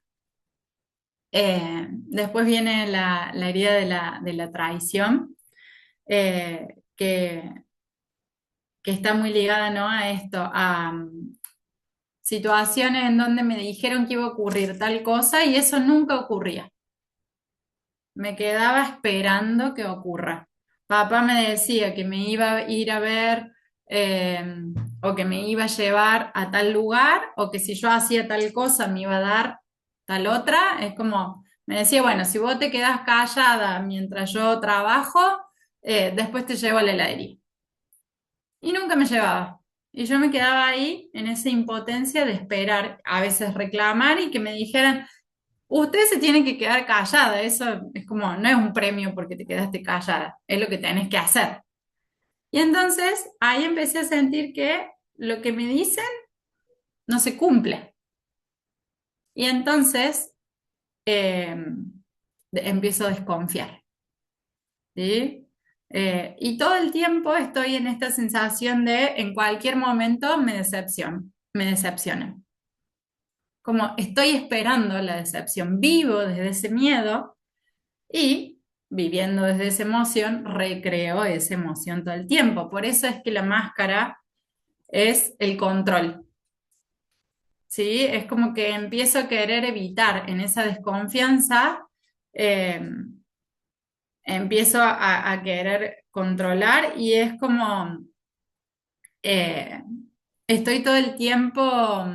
Después viene la herida de la traición, eh, que, que está muy ligada, ¿no? A esto, a situaciones en donde me dijeron que iba a ocurrir tal cosa y eso nunca ocurría. Me quedaba esperando que ocurra. Papá me decía que me iba a ir a ver eh, o que me iba a llevar a tal lugar o que si yo hacía tal cosa me iba a dar tal otra. Es como, me decía, bueno, si vos te quedás callada mientras yo trabajo, después te llevo a la heladería. Y nunca me llevaba. Y yo me quedaba ahí en esa impotencia de esperar, a veces reclamar y que me dijeran, usted se tiene que quedar callada, eso es como, no es un premio porque te quedaste callada, es lo que tenés que hacer. Y entonces ahí empecé a sentir que lo que me dicen no se cumple. Y entonces eh, empiezo a desconfiar, ¿sí? Y todo el tiempo estoy en esta sensación de en cualquier momento me decepcionan. Como estoy esperando la decepción, vivo desde ese miedo y viviendo desde esa emoción, recreo esa emoción todo el tiempo. Por eso es que la máscara es el control, ¿sí? Es como que empiezo a querer evitar en esa desconfianza, eh, empiezo a querer controlar y es como, eh, estoy todo el tiempo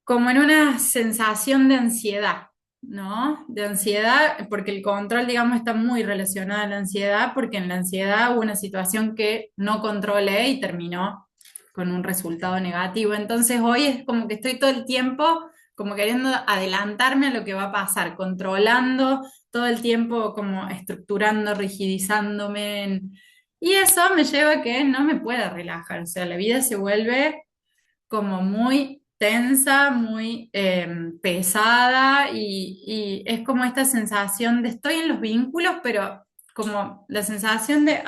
como en una sensación de ansiedad, ¿no? De ansiedad, porque el control, digamos, está muy relacionado a la ansiedad, porque en la ansiedad hubo una situación que no controlé y terminó con un resultado negativo. Entonces hoy es como que estoy todo el tiempo como queriendo adelantarme a lo que va a pasar, controlando todo el tiempo, como estructurando, rigidizándome. Y eso me lleva a que no me pueda relajar, o sea, la vida se vuelve como muy tensa, muy pesada y es como esta sensación de estoy en los vínculos, pero como la sensación de,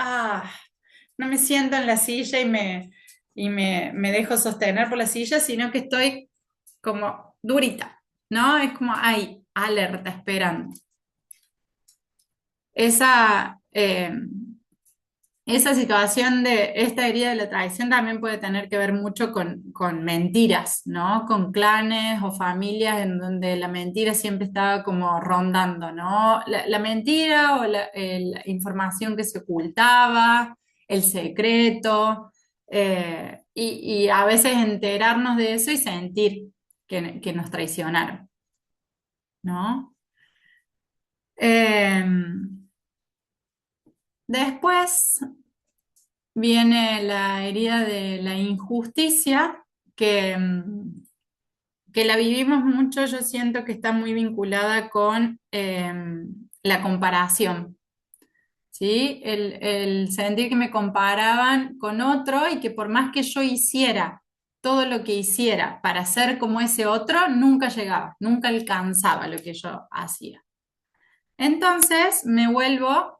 no me siento en la silla me dejo sostener por la silla, sino que estoy como durita, ¿no? Es como ahí, alerta, esperando. Esa, esa situación de esta herida de la traición también puede tener que ver mucho con mentiras, ¿no? Con clanes o familias en donde la mentira siempre estaba como rondando, ¿no? La mentira o la información que se ocultaba, el secreto, y a veces enterarnos de eso y sentir que nos traicionaron, ¿no? Después viene la herida de la injusticia, que, que la vivimos mucho, yo siento que está muy vinculada con la comparación, ¿sí? El sentir que me comparaban con otro y que por más que yo hiciera todo lo que hiciera para ser como ese otro, nunca llegaba, nunca alcanzaba lo que yo hacía. Entonces me vuelvo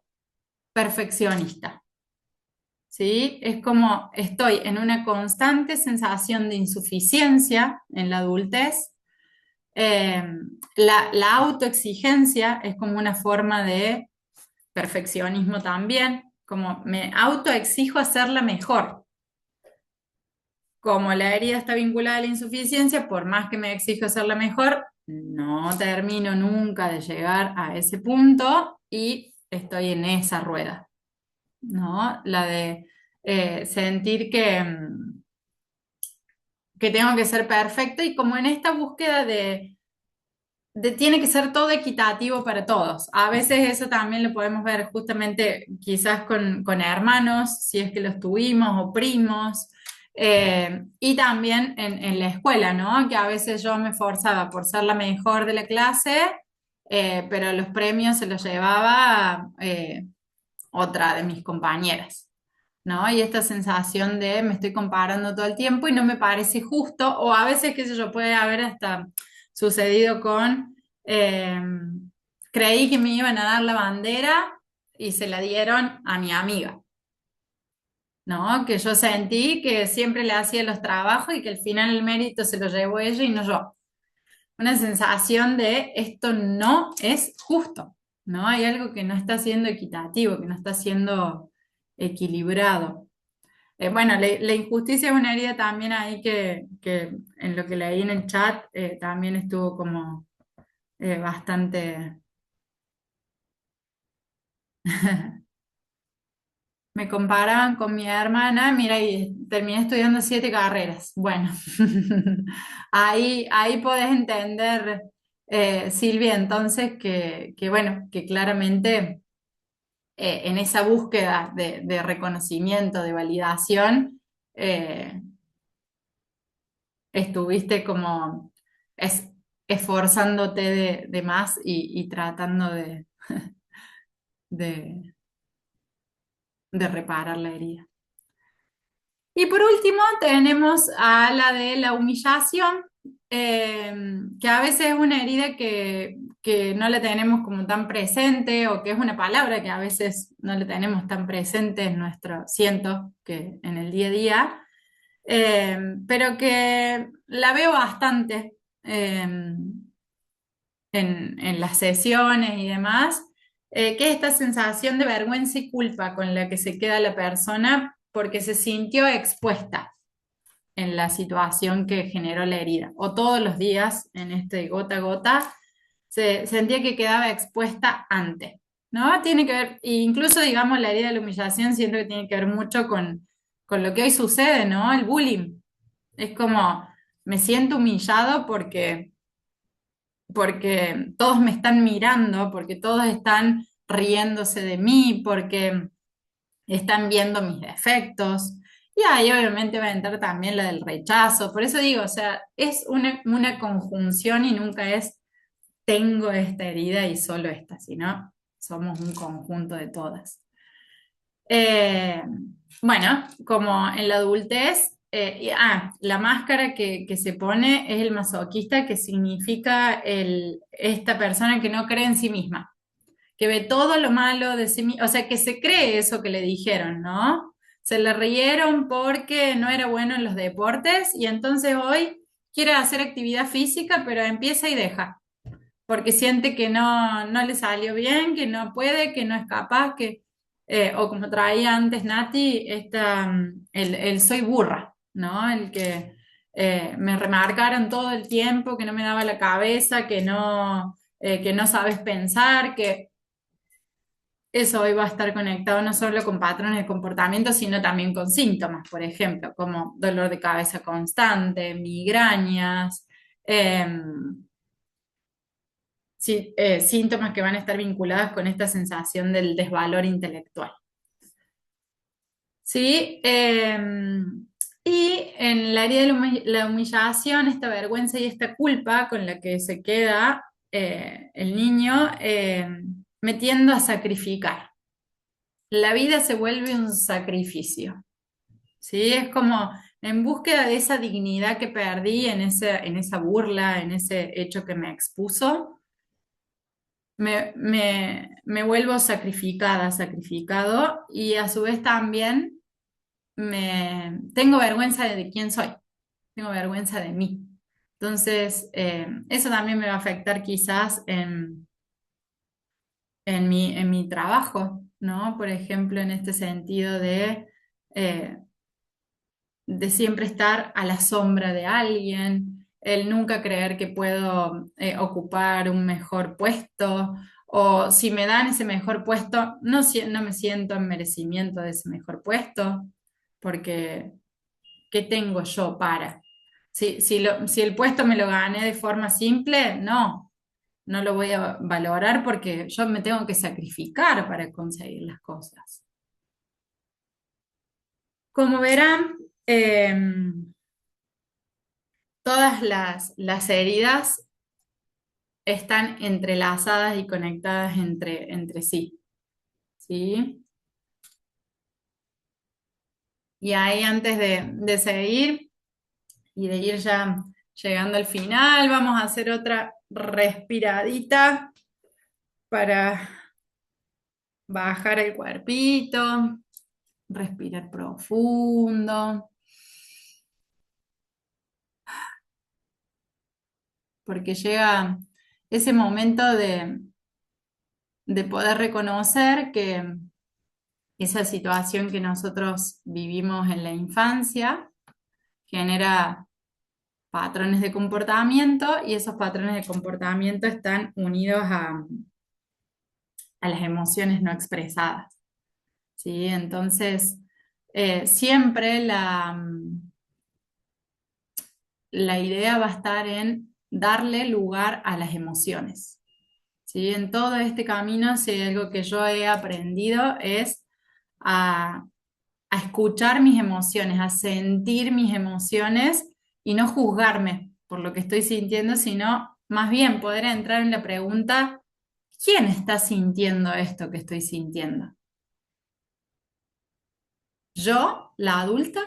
perfeccionista. ¿Sí? Es como estoy en una constante sensación de insuficiencia en la adultez. Eh, la autoexigencia es como una forma de perfeccionismo también, como me autoexijo hacerla mejor. Como la herida está vinculada a la insuficiencia, por más que me exijo hacerla mejor, no termino nunca de llegar a ese punto y estoy en esa rueda. ¿No? La de sentir que tengo que ser perfecto y como en esta búsqueda de tiene que ser todo equitativo para todos. A veces eso también lo podemos ver justamente quizás con hermanos, si es que los tuvimos, o primos, y también en la escuela, ¿no? Que a veces yo me esforzaba por ser la mejor de la clase, pero los premios se los llevaba otra de mis compañeras. ¿No? Y esta sensación de me estoy comparando todo el tiempo y no me parece justo, o a veces, qué sé yo, puede haber hasta sucedido con, creí que me iban a dar la bandera y se la dieron a mi amiga, ¿no? Que yo sentí que siempre le hacía los trabajos y que al final el mérito se lo llevó ella y no yo. Una sensación de esto no es justo, ¿no? Hay algo que no está siendo equitativo, que no está siendo equilibrado. Bueno, la injusticia es una herida también ahí que en lo que leí en el chat también estuvo como bastante... Me comparaban con mi hermana, mira, y terminé estudiando 7 carreras. Bueno, ahí podés entender, Silvia, entonces bueno, que claramente en esa búsqueda de reconocimiento, de validación, eh, estuviste como es, esforzándote de más y tratando de, de reparar la herida. Y por último tenemos a la de la humillación, que a veces es una herida que no la tenemos como tan presente o que es una palabra que a veces no la tenemos tan presente en nuestro, siento que en el día a día, pero que la veo bastante en las sesiones y demás, que es esta sensación de vergüenza y culpa con la que se queda la persona porque se sintió expuesta en la situación que generó la herida. O todos los días en este gota a gota se sentía que quedaba expuesta antes, ¿no? Tiene que ver, e incluso digamos la herida de la humillación, siento que tiene que ver mucho con lo que hoy sucede, ¿no? El bullying. Es como, me siento humillado porque todos me están mirando, porque todos están riéndose de mí, porque están viendo mis defectos. Y ahí obviamente va a entrar también la del rechazo. Por eso digo, o sea, es una conjunción y nunca es tengo esta herida y solo esta, sino somos un conjunto de todas. Eh, bueno, como en la adultez, la máscara que se pone es el masoquista, que significa esta persona que no cree en sí misma, que ve todo lo malo de sí misma, o sea, que se cree eso que le dijeron, ¿no? Se le rieron porque no era bueno en los deportes y entonces hoy quiere hacer actividad física, pero empieza y deja, porque siente que no le salió bien, que no puede, que no es capaz, o como traía antes Nati, el soy burra, ¿no? El que me remarcaron todo el tiempo, que no me daba la cabeza, que no sabes pensar, que eso hoy va a estar conectado no solo con patrones de comportamiento, sino también con síntomas, por ejemplo, como dolor de cabeza constante, migrañas, síntomas que van a estar vinculados con esta sensación del desvalor intelectual. ¿Sí? Y en el área de la humillación, esta vergüenza y esta culpa con la que se queda el niño, me tiendo a sacrificar. La vida se vuelve un sacrificio, ¿sí? Es como en búsqueda de esa dignidad que perdí en esa burla, en ese hecho que me expuso, me vuelvo sacrificada, sacrificado, y a su vez también tengo vergüenza de quién soy, tengo vergüenza de mí. Entonces, eso también me va a afectar quizás en mi trabajo, ¿no? Por ejemplo, en este sentido eh, de siempre estar a la sombra de alguien, el nunca creer que puedo ocupar un mejor puesto, o si me dan ese mejor puesto, no me siento en merecimiento de ese mejor puesto, porque ¿qué tengo yo para? Si el puesto me lo gané de forma simple, no lo voy a valorar porque yo me tengo que sacrificar para conseguir las cosas. Como verán, todas las heridas están entrelazadas y conectadas entre sí, ¿sí? Y ahí antes de seguir y de ir ya llegando al final, vamos a hacer otra respiradita para bajar el cuerpito, respirar profundo, porque llega ese momento de poder reconocer que esa situación que nosotros vivimos en la infancia genera patrones de comportamiento y esos patrones de comportamiento están unidos a las emociones no expresadas, ¿sí? Entonces, siempre la idea va a estar en darle lugar a las emociones, ¿sí? En todo este camino, si hay algo que yo he aprendido es a, a escuchar mis emociones, a sentir mis emociones y no juzgarme por lo que estoy sintiendo, sino más bien poder entrar en la pregunta, ¿quién está sintiendo esto que estoy sintiendo? ¿Yo, la adulta,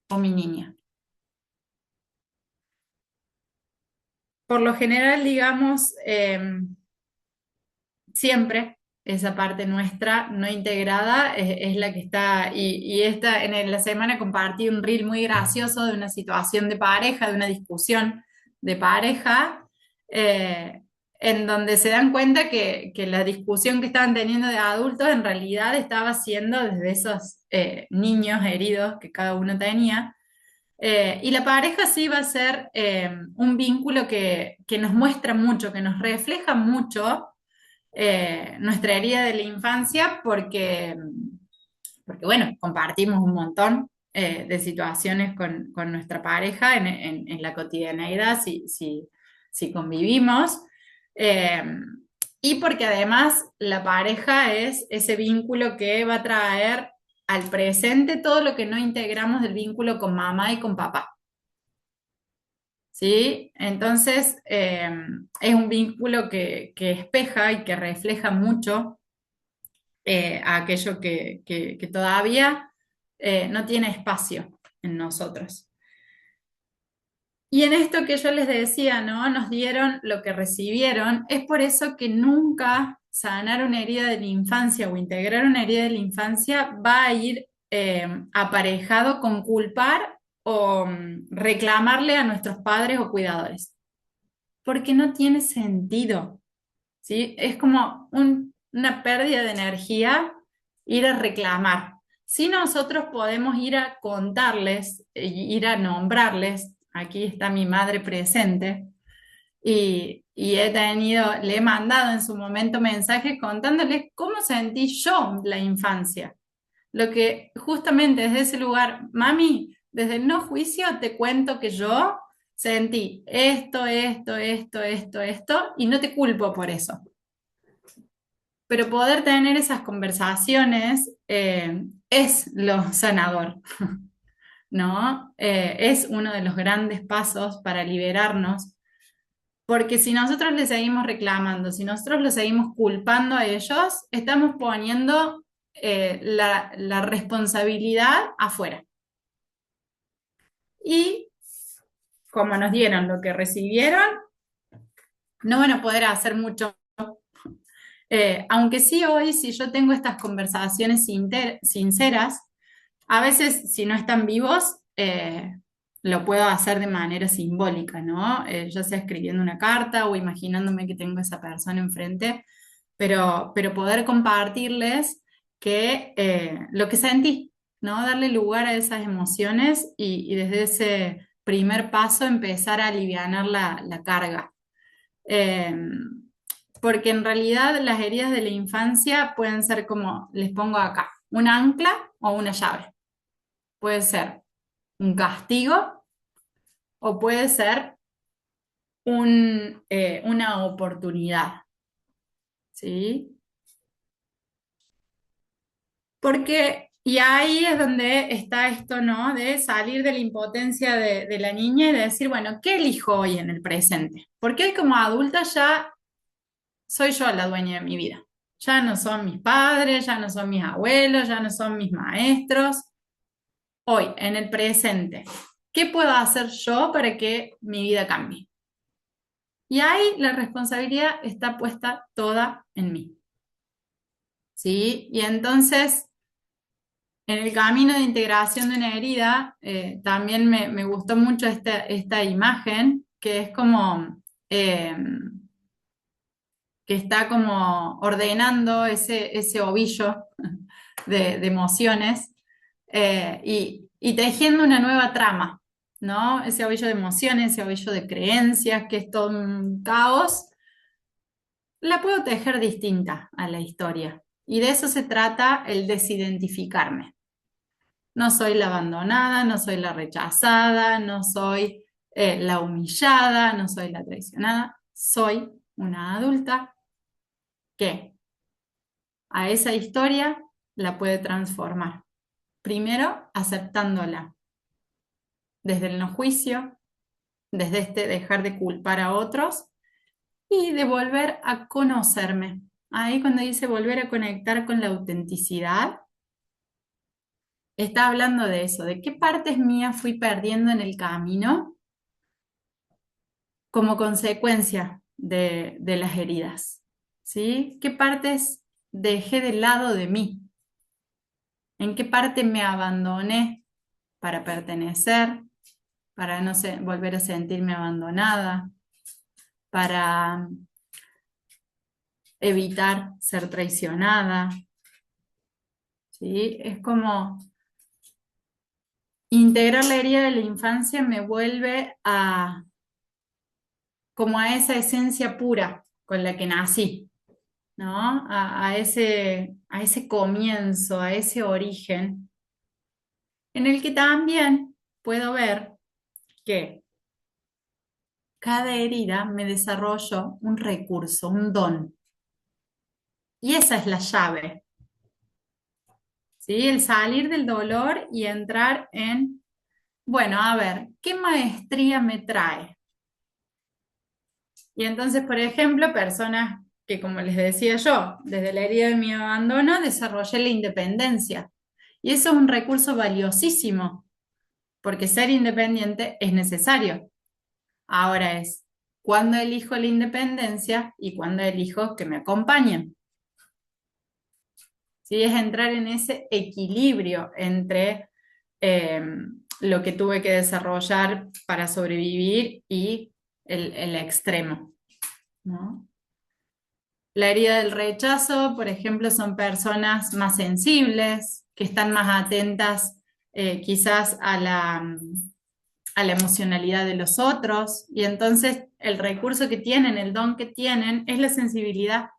o mi niña? Por lo general, digamos, siempre esa parte nuestra no integrada es la que está, y la semana compartí un reel muy gracioso de una situación de pareja, de una discusión de pareja, eh, en donde se dan cuenta que la discusión que estaban teniendo de adultos en realidad estaba siendo desde esos niños heridos que cada uno tenía. Y la pareja sí va a ser un vínculo que nos muestra mucho, que nos refleja mucho nuestra herida de la infancia porque bueno, compartimos un montón de situaciones con nuestra pareja en la cotidianeidad si convivimos. Eh, y porque además la pareja es ese vínculo que va a traer al presente todo lo que no integramos del vínculo con mamá y con papá. ¿Sí? Entonces, es un vínculo que espeja y que refleja mucho a aquello que todavía no tiene espacio, en nosotros. Y en esto que yo les decía, ¿no? Nos dieron lo que recibieron, es por eso que nunca sanar una herida de la infancia o integrar una herida de la infancia va a ir aparejado con culpar o reclamarle a nuestros padres o cuidadores, porque no tiene sentido, ¿sí? Es como una pérdida de energía ir a reclamar. Si nosotros podemos ir a contarles, ir a nombrarles, aquí está mi madre presente, y le he mandado en su momento mensajes contándoles cómo sentí yo la infancia. Lo que justamente desde ese lugar, mami, desde el no juicio te cuento que yo sentí esto, y no te culpo por eso. Pero poder tener esas conversaciones es lo sanador, ¿no? Es uno de los grandes pasos para liberarnos, porque si nosotros les seguimos reclamando, si nosotros los seguimos culpando a ellos, estamos poniendo la responsabilidad afuera. Y como nos dieron lo que recibieron, no van a poder hacer mucho. Aunque sí hoy, si yo tengo estas conversaciones sinceras, a veces si no están vivos, lo puedo hacer de manera simbólica, ¿no? Ya sea escribiendo una carta o imaginándome que tengo a esa persona enfrente, pero poder compartirles lo que sentí, ¿no? Darle lugar a esas emociones y desde ese primer paso empezar a alivianar la carga. Eh, Porque en realidad las heridas de la infancia pueden ser como, les pongo acá, un ancla o una llave. Puede ser un castigo o puede ser una oportunidad, ¿sí? Porque, y ahí es donde está esto, ¿no? De salir de la impotencia de la niña y de decir, bueno, ¿qué elijo hoy en el presente? Porque hoy como adulta ya soy yo la dueña de mi vida. Ya no son mis padres, ya no son mis abuelos, ya no son mis maestros. Hoy, en el presente, ¿qué puedo hacer yo para que mi vida cambie? Y ahí la responsabilidad está puesta toda en mí. ¿Sí? Y entonces, en el camino de integración de una herida, también me gustó mucho esta imagen, que es como eh, que está como ordenando ese ovillo de emociones y tejiendo una nueva trama, ¿no? Ese ovillo de emociones, ese ovillo de creencias, que es todo un caos, la puedo tejer distinta a la historia. Y de eso se trata el desidentificarme. No soy la abandonada, no soy la rechazada, no soy la humillada, no soy la traicionada, soy una adulta que a esa historia la puede transformar. Primero, aceptándola desde el no juicio, desde este dejar de culpar a otros y de volver a conocerme. Ahí cuando dice volver a conectar con la autenticidad, está hablando de eso, de qué partes mías fui perdiendo en el camino como consecuencia de las heridas, ¿sí? ¿Qué partes dejé de lado de mí? ¿En qué parte me abandoné para pertenecer, para no volver a sentirme abandonada, para evitar ser traicionada? ¿Sí? Es como integrar la herida de la infancia me vuelve como a esa esencia pura con la que nací, ¿no? A ese comienzo, a ese origen, en el que también puedo ver que cada herida me desarrolló un recurso, un don. Y esa es la llave, ¿sí? El salir del dolor y entrar en, bueno, a ver, ¿qué maestría me trae? Y entonces, por ejemplo, personas que, como les decía yo, desde la herida de mi abandono, desarrollé la independencia. Y eso es un recurso valiosísimo, porque ser independiente es necesario. Ahora es, ¿cuándo elijo la independencia y cuándo elijo que me acompañen? ¿Sí? Es entrar en ese equilibrio entre eh, lo que tuve que desarrollar para sobrevivir y el extremo, ¿no? La herida del rechazo, por ejemplo, son personas más sensibles, que están más atentas quizás a la emocionalidad de los otros, y entonces el recurso que tienen, el don que tienen, es la sensibilidad.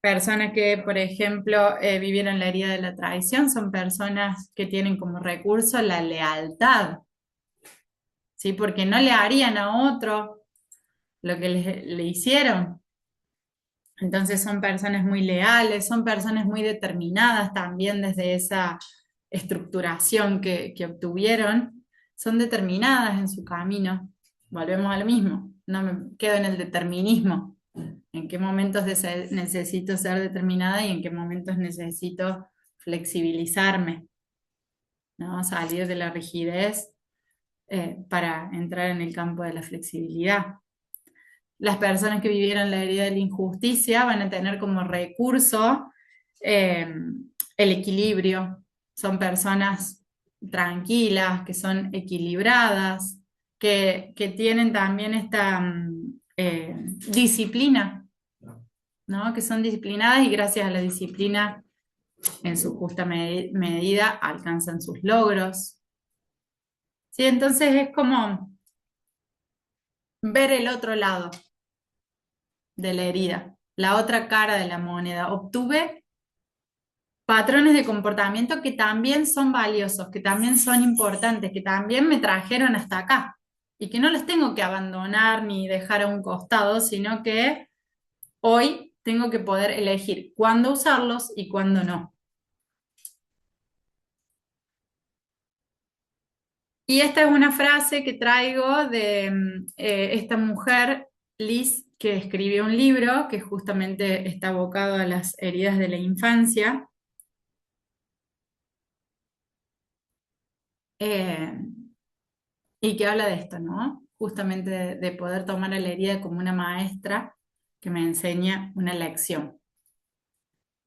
Personas que, por ejemplo, vivieron la herida de la traición son personas que tienen como recurso la lealtad, ¿sí? Porque no le harían a otro lo que le hicieron. Entonces son personas muy leales, son personas muy determinadas también desde esa estructuración que obtuvieron, son determinadas en su camino. Volvemos a lo mismo, no me quedo en el determinismo. En qué momentos necesito ser determinada y en qué momentos necesito flexibilizarme, ¿no? Salir de la rigidez para entrar en el campo de la flexibilidad. Las personas que vivieron la herida de la injusticia van a tener como recurso eh, el equilibrio. Son personas tranquilas, que son equilibradas, que tienen también esta disciplina, ¿no? Que son disciplinadas y gracias a la disciplina, en su justa medida, alcanzan sus logros. ¿Sí? Entonces es como ver el otro lado de la herida, la otra cara de la moneda. Obtuve patrones de comportamiento que también son valiosos, que también son importantes, que también me trajeron hasta acá y que no los tengo que abandonar ni dejar a un costado, sino que hoy tengo que poder elegir cuándo usarlos y cuándo no. Y esta es una frase que traigo de esta mujer, Liz, que escribió un libro que justamente está abocado a las heridas de la infancia. eh, y que habla de esto, ¿no? Justamente de poder tomar a la herida como una maestra que me enseña una lección.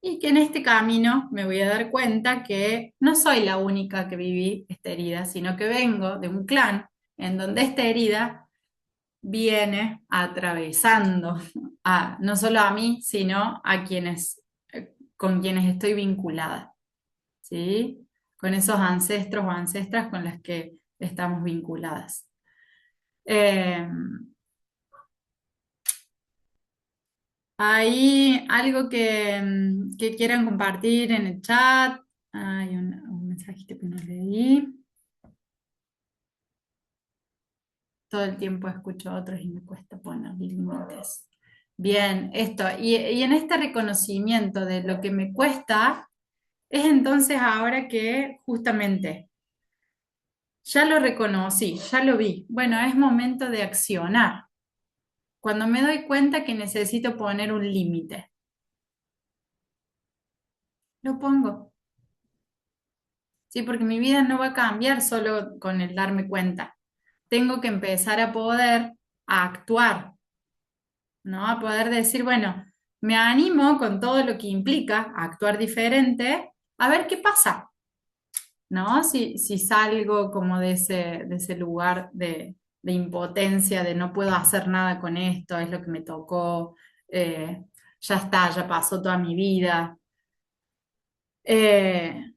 Y que en este camino me voy a dar cuenta que no soy la única que viví esta herida, sino que vengo de un clan en donde esta herida viene atravesando no solo a mí, sino a quienes, con quienes estoy vinculada, ¿sí? Con esos ancestros o ancestras con las que estamos vinculadas. Eh, ¿Hay algo que quieran compartir en el chat? Hay un mensajito que no leí. Todo el tiempo escucho a otros y me cuesta poner límites. Bien, esto. Y en este reconocimiento de lo que me cuesta, es entonces ahora que justamente ya lo reconocí, ya lo vi. Bueno, es momento de accionar. Cuando me doy cuenta que necesito poner un límite, lo pongo. Sí, porque mi vida no va a cambiar solo con el darme cuenta. Tengo que empezar a poder a actuar, ¿no? A poder decir, bueno, me animo con todo lo que implica a actuar diferente, a ver qué pasa, ¿no? Si salgo como de ese lugar de impotencia, de no puedo hacer nada con esto, es lo que me tocó, eh, ya está, ya pasó toda mi vida. Eh,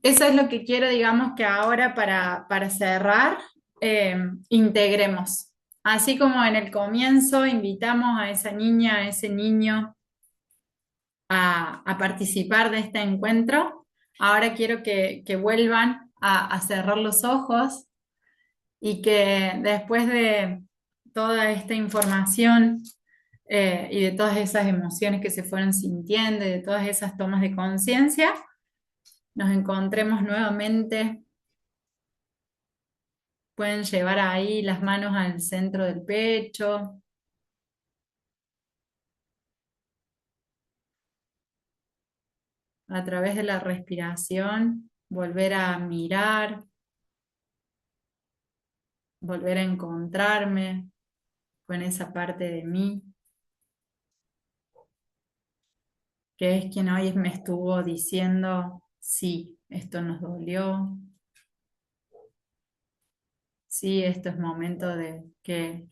Eso es lo que quiero, digamos, que ahora para cerrar, integremos. Así como en el comienzo invitamos a esa niña, a ese niño a participar de este encuentro, ahora quiero que vuelvan a cerrar los ojos y que después de toda esta información y de todas esas emociones que se fueron sintiendo y de todas esas tomas de conciencia, nos encontremos nuevamente. Pueden llevar ahí las manos al centro del pecho, a través de la respiración, volver a mirar, volver a encontrarme con esa parte de mí, que es quien hoy me estuvo diciendo, sí, esto nos dolió, sí, esto es momento de que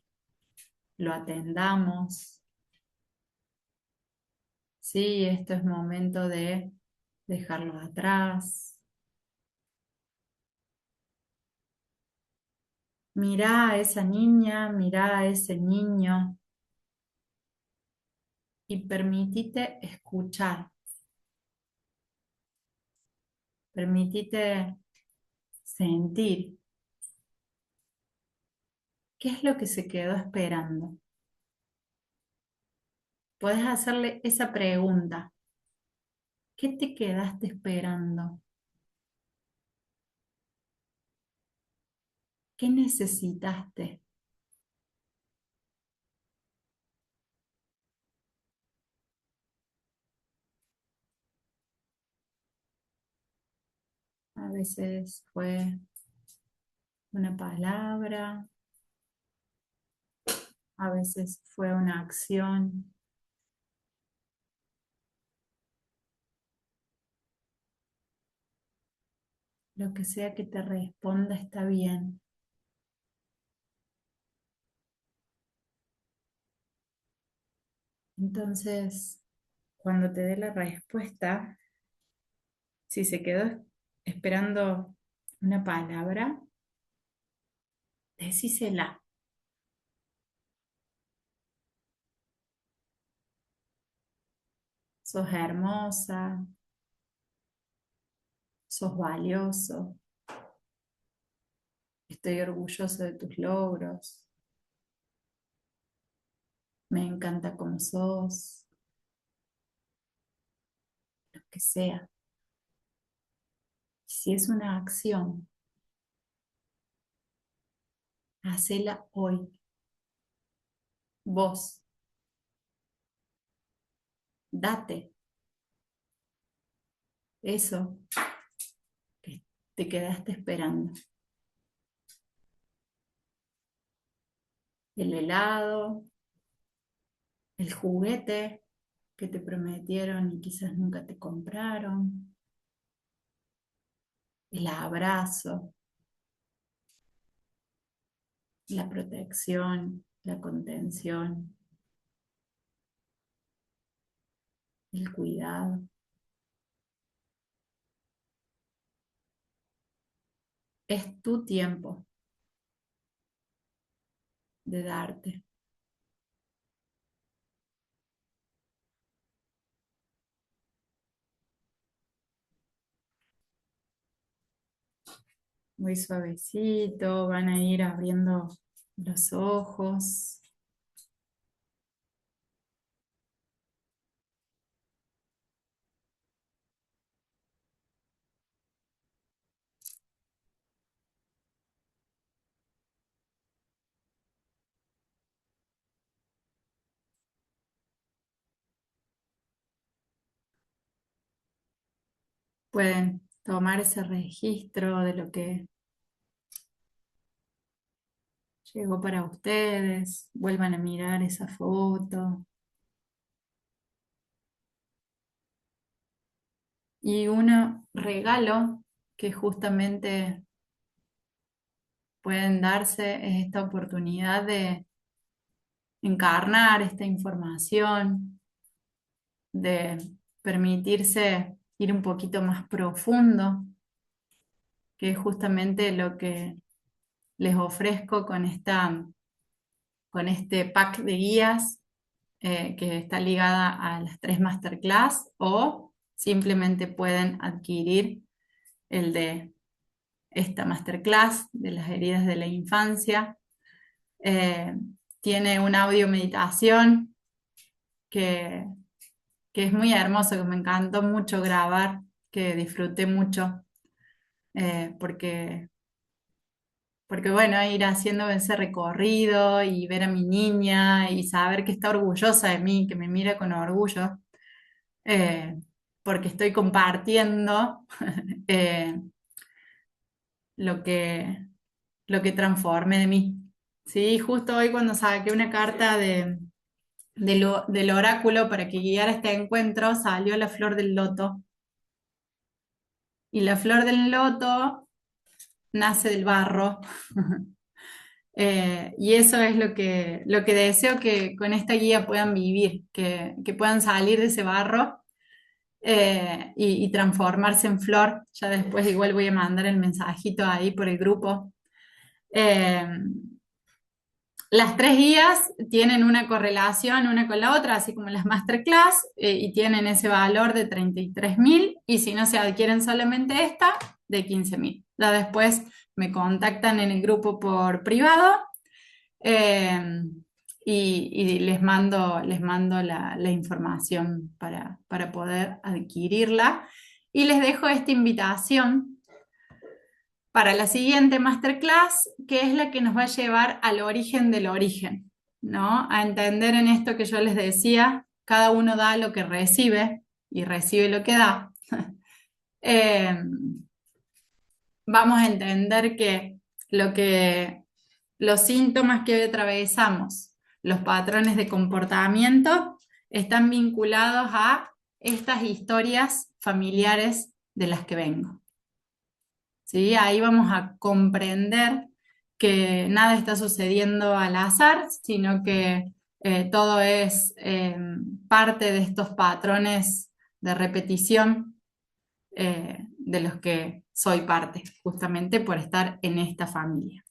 lo atendamos, sí, esto es momento de dejarlo atrás. Mirá a esa niña, mirá a ese niño y permitite escuchar, permitite sentir qué es lo que se quedó esperando. Podés hacerle esa pregunta. ¿Qué te quedaste esperando? ¿Qué necesitaste? A veces fue una palabra, a veces fue una acción, lo que sea que te responda está bien. Entonces, cuando te dé la respuesta, si se quedó esperando una palabra, decísela. Sos hermosa, sos valioso, estoy orgulloso de tus logros, me encanta como sos, lo que sea. Si es una acción, hacela hoy, vos, date eso que te quedaste esperando. El helado, el juguete que te prometieron y quizás nunca te compraron, el abrazo, la protección, la contención, el cuidado. Es tu tiempo de darte. Muy suavecito, van a ir abriendo los ojos. Pueden tomar ese registro de lo que llegó para ustedes, vuelvan a mirar esa foto. Y un regalo que justamente pueden darse es esta oportunidad de encarnar esta información, de permitirse ir un poquito más profundo, que es justamente lo que les ofrezco con con este pack de guías que está ligada a las 3 masterclass o simplemente pueden adquirir el de esta masterclass de las heridas de la infancia. Eh, Tiene un audio meditación que, que es muy hermoso, que me encantó mucho grabar, que disfruté mucho, porque bueno, ir haciendo ese recorrido y ver a mi niña y saber que está orgullosa de mí, que me mira con orgullo, eh, porque estoy compartiendo eh, lo que, lo que transforme de mí. Sí, justo hoy cuando saqué una carta del oráculo para que guiara este encuentro, salió la flor del loto. Y la flor del loto nace del barro. Y eso es lo que deseo que con esta guía puedan vivir, que puedan salir de ese barro y transformarse en flor. Ya después igual voy a mandar el mensajito ahí por el grupo. Eh, las tres guías tienen una correlación una con la otra, así como las masterclass, y tienen ese valor de 33.000, y si no se adquieren solamente esta, de 15.000. Ya después me contactan en el grupo por privado eh, y les mando la información para poder adquirirla. Y les dejo esta invitación para la siguiente masterclass, que es la que nos va a llevar al origen del origen, ¿no? A entender en esto que yo les decía, cada uno da lo que recibe y recibe lo que da. Eh, Vamos a entender que los síntomas que hoy atravesamos, los patrones de comportamiento, están vinculados a estas historias familiares de las que vengo. ¿Sí? Ahí vamos a comprender que nada está sucediendo al azar, sino que todo es parte de estos patrones de repetición de los que soy parte, justamente por estar en esta familia.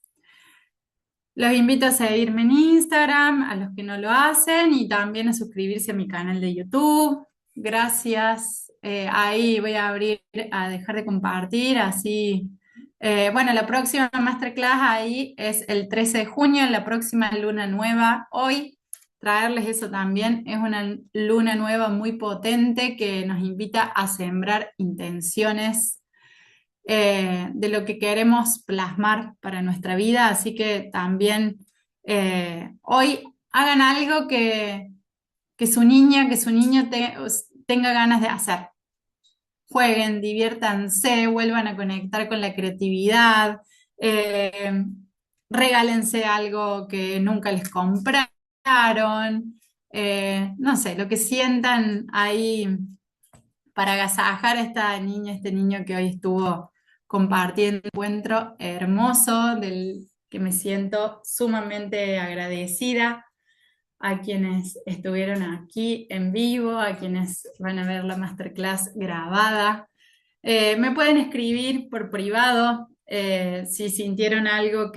Los invito a seguirme en Instagram, a los que no lo hacen, y también a suscribirse a mi canal de YouTube. Gracias. Ahí voy a a dejar de compartir, así. Bueno, la próxima masterclass ahí es el 13 de junio, la próxima luna nueva. Hoy, traerles eso también, es una luna nueva muy potente que nos invita a sembrar intenciones de lo que queremos plasmar para nuestra vida, así que también hoy hagan algo que su niña, que su niño tenga ganas de hacer. Jueguen, diviértanse, vuelvan a conectar con la creatividad, eh, regálense algo que nunca les compraron, no sé, lo que sientan ahí para agasajar a esta niña, este niño que hoy estuvo compartiendo un encuentro hermoso del que me siento sumamente agradecida, a quienes estuvieron aquí en vivo, a quienes van a ver la masterclass grabada. Me pueden escribir por privado si sintieron algo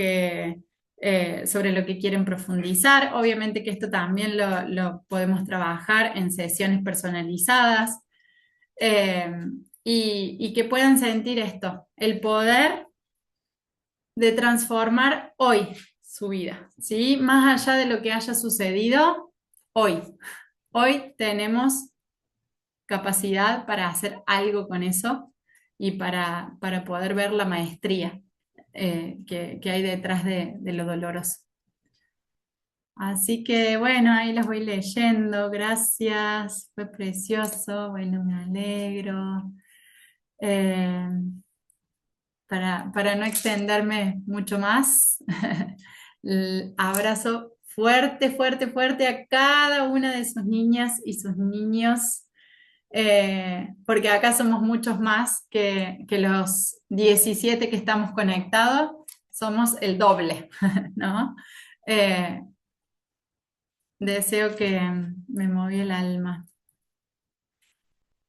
sobre lo que quieren profundizar. Obviamente que esto también lo podemos trabajar en sesiones personalizadas. Eh, y que puedan sentir esto, el poder de transformar hoy su vida, ¿sí? Más allá de lo que haya sucedido, hoy. Hoy tenemos capacidad para hacer algo con eso y para poder ver la maestría que hay detrás de lo doloroso. Así que bueno, ahí las voy leyendo, gracias, fue precioso, bueno, me alegro. Eh, para no extenderme mucho más, abrazo fuerte, fuerte, fuerte a cada una de sus niñas y sus niños, porque acá somos muchos más que los 17 que estamos conectados, somos el doble, ¿no? Eh, Deseo que me movió el alma.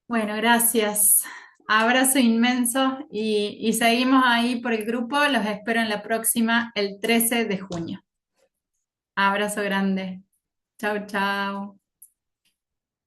Bueno, gracias. Abrazo inmenso y seguimos ahí por el grupo. Los espero en la próxima, el 13 de junio. Abrazo grande. Chau, chau.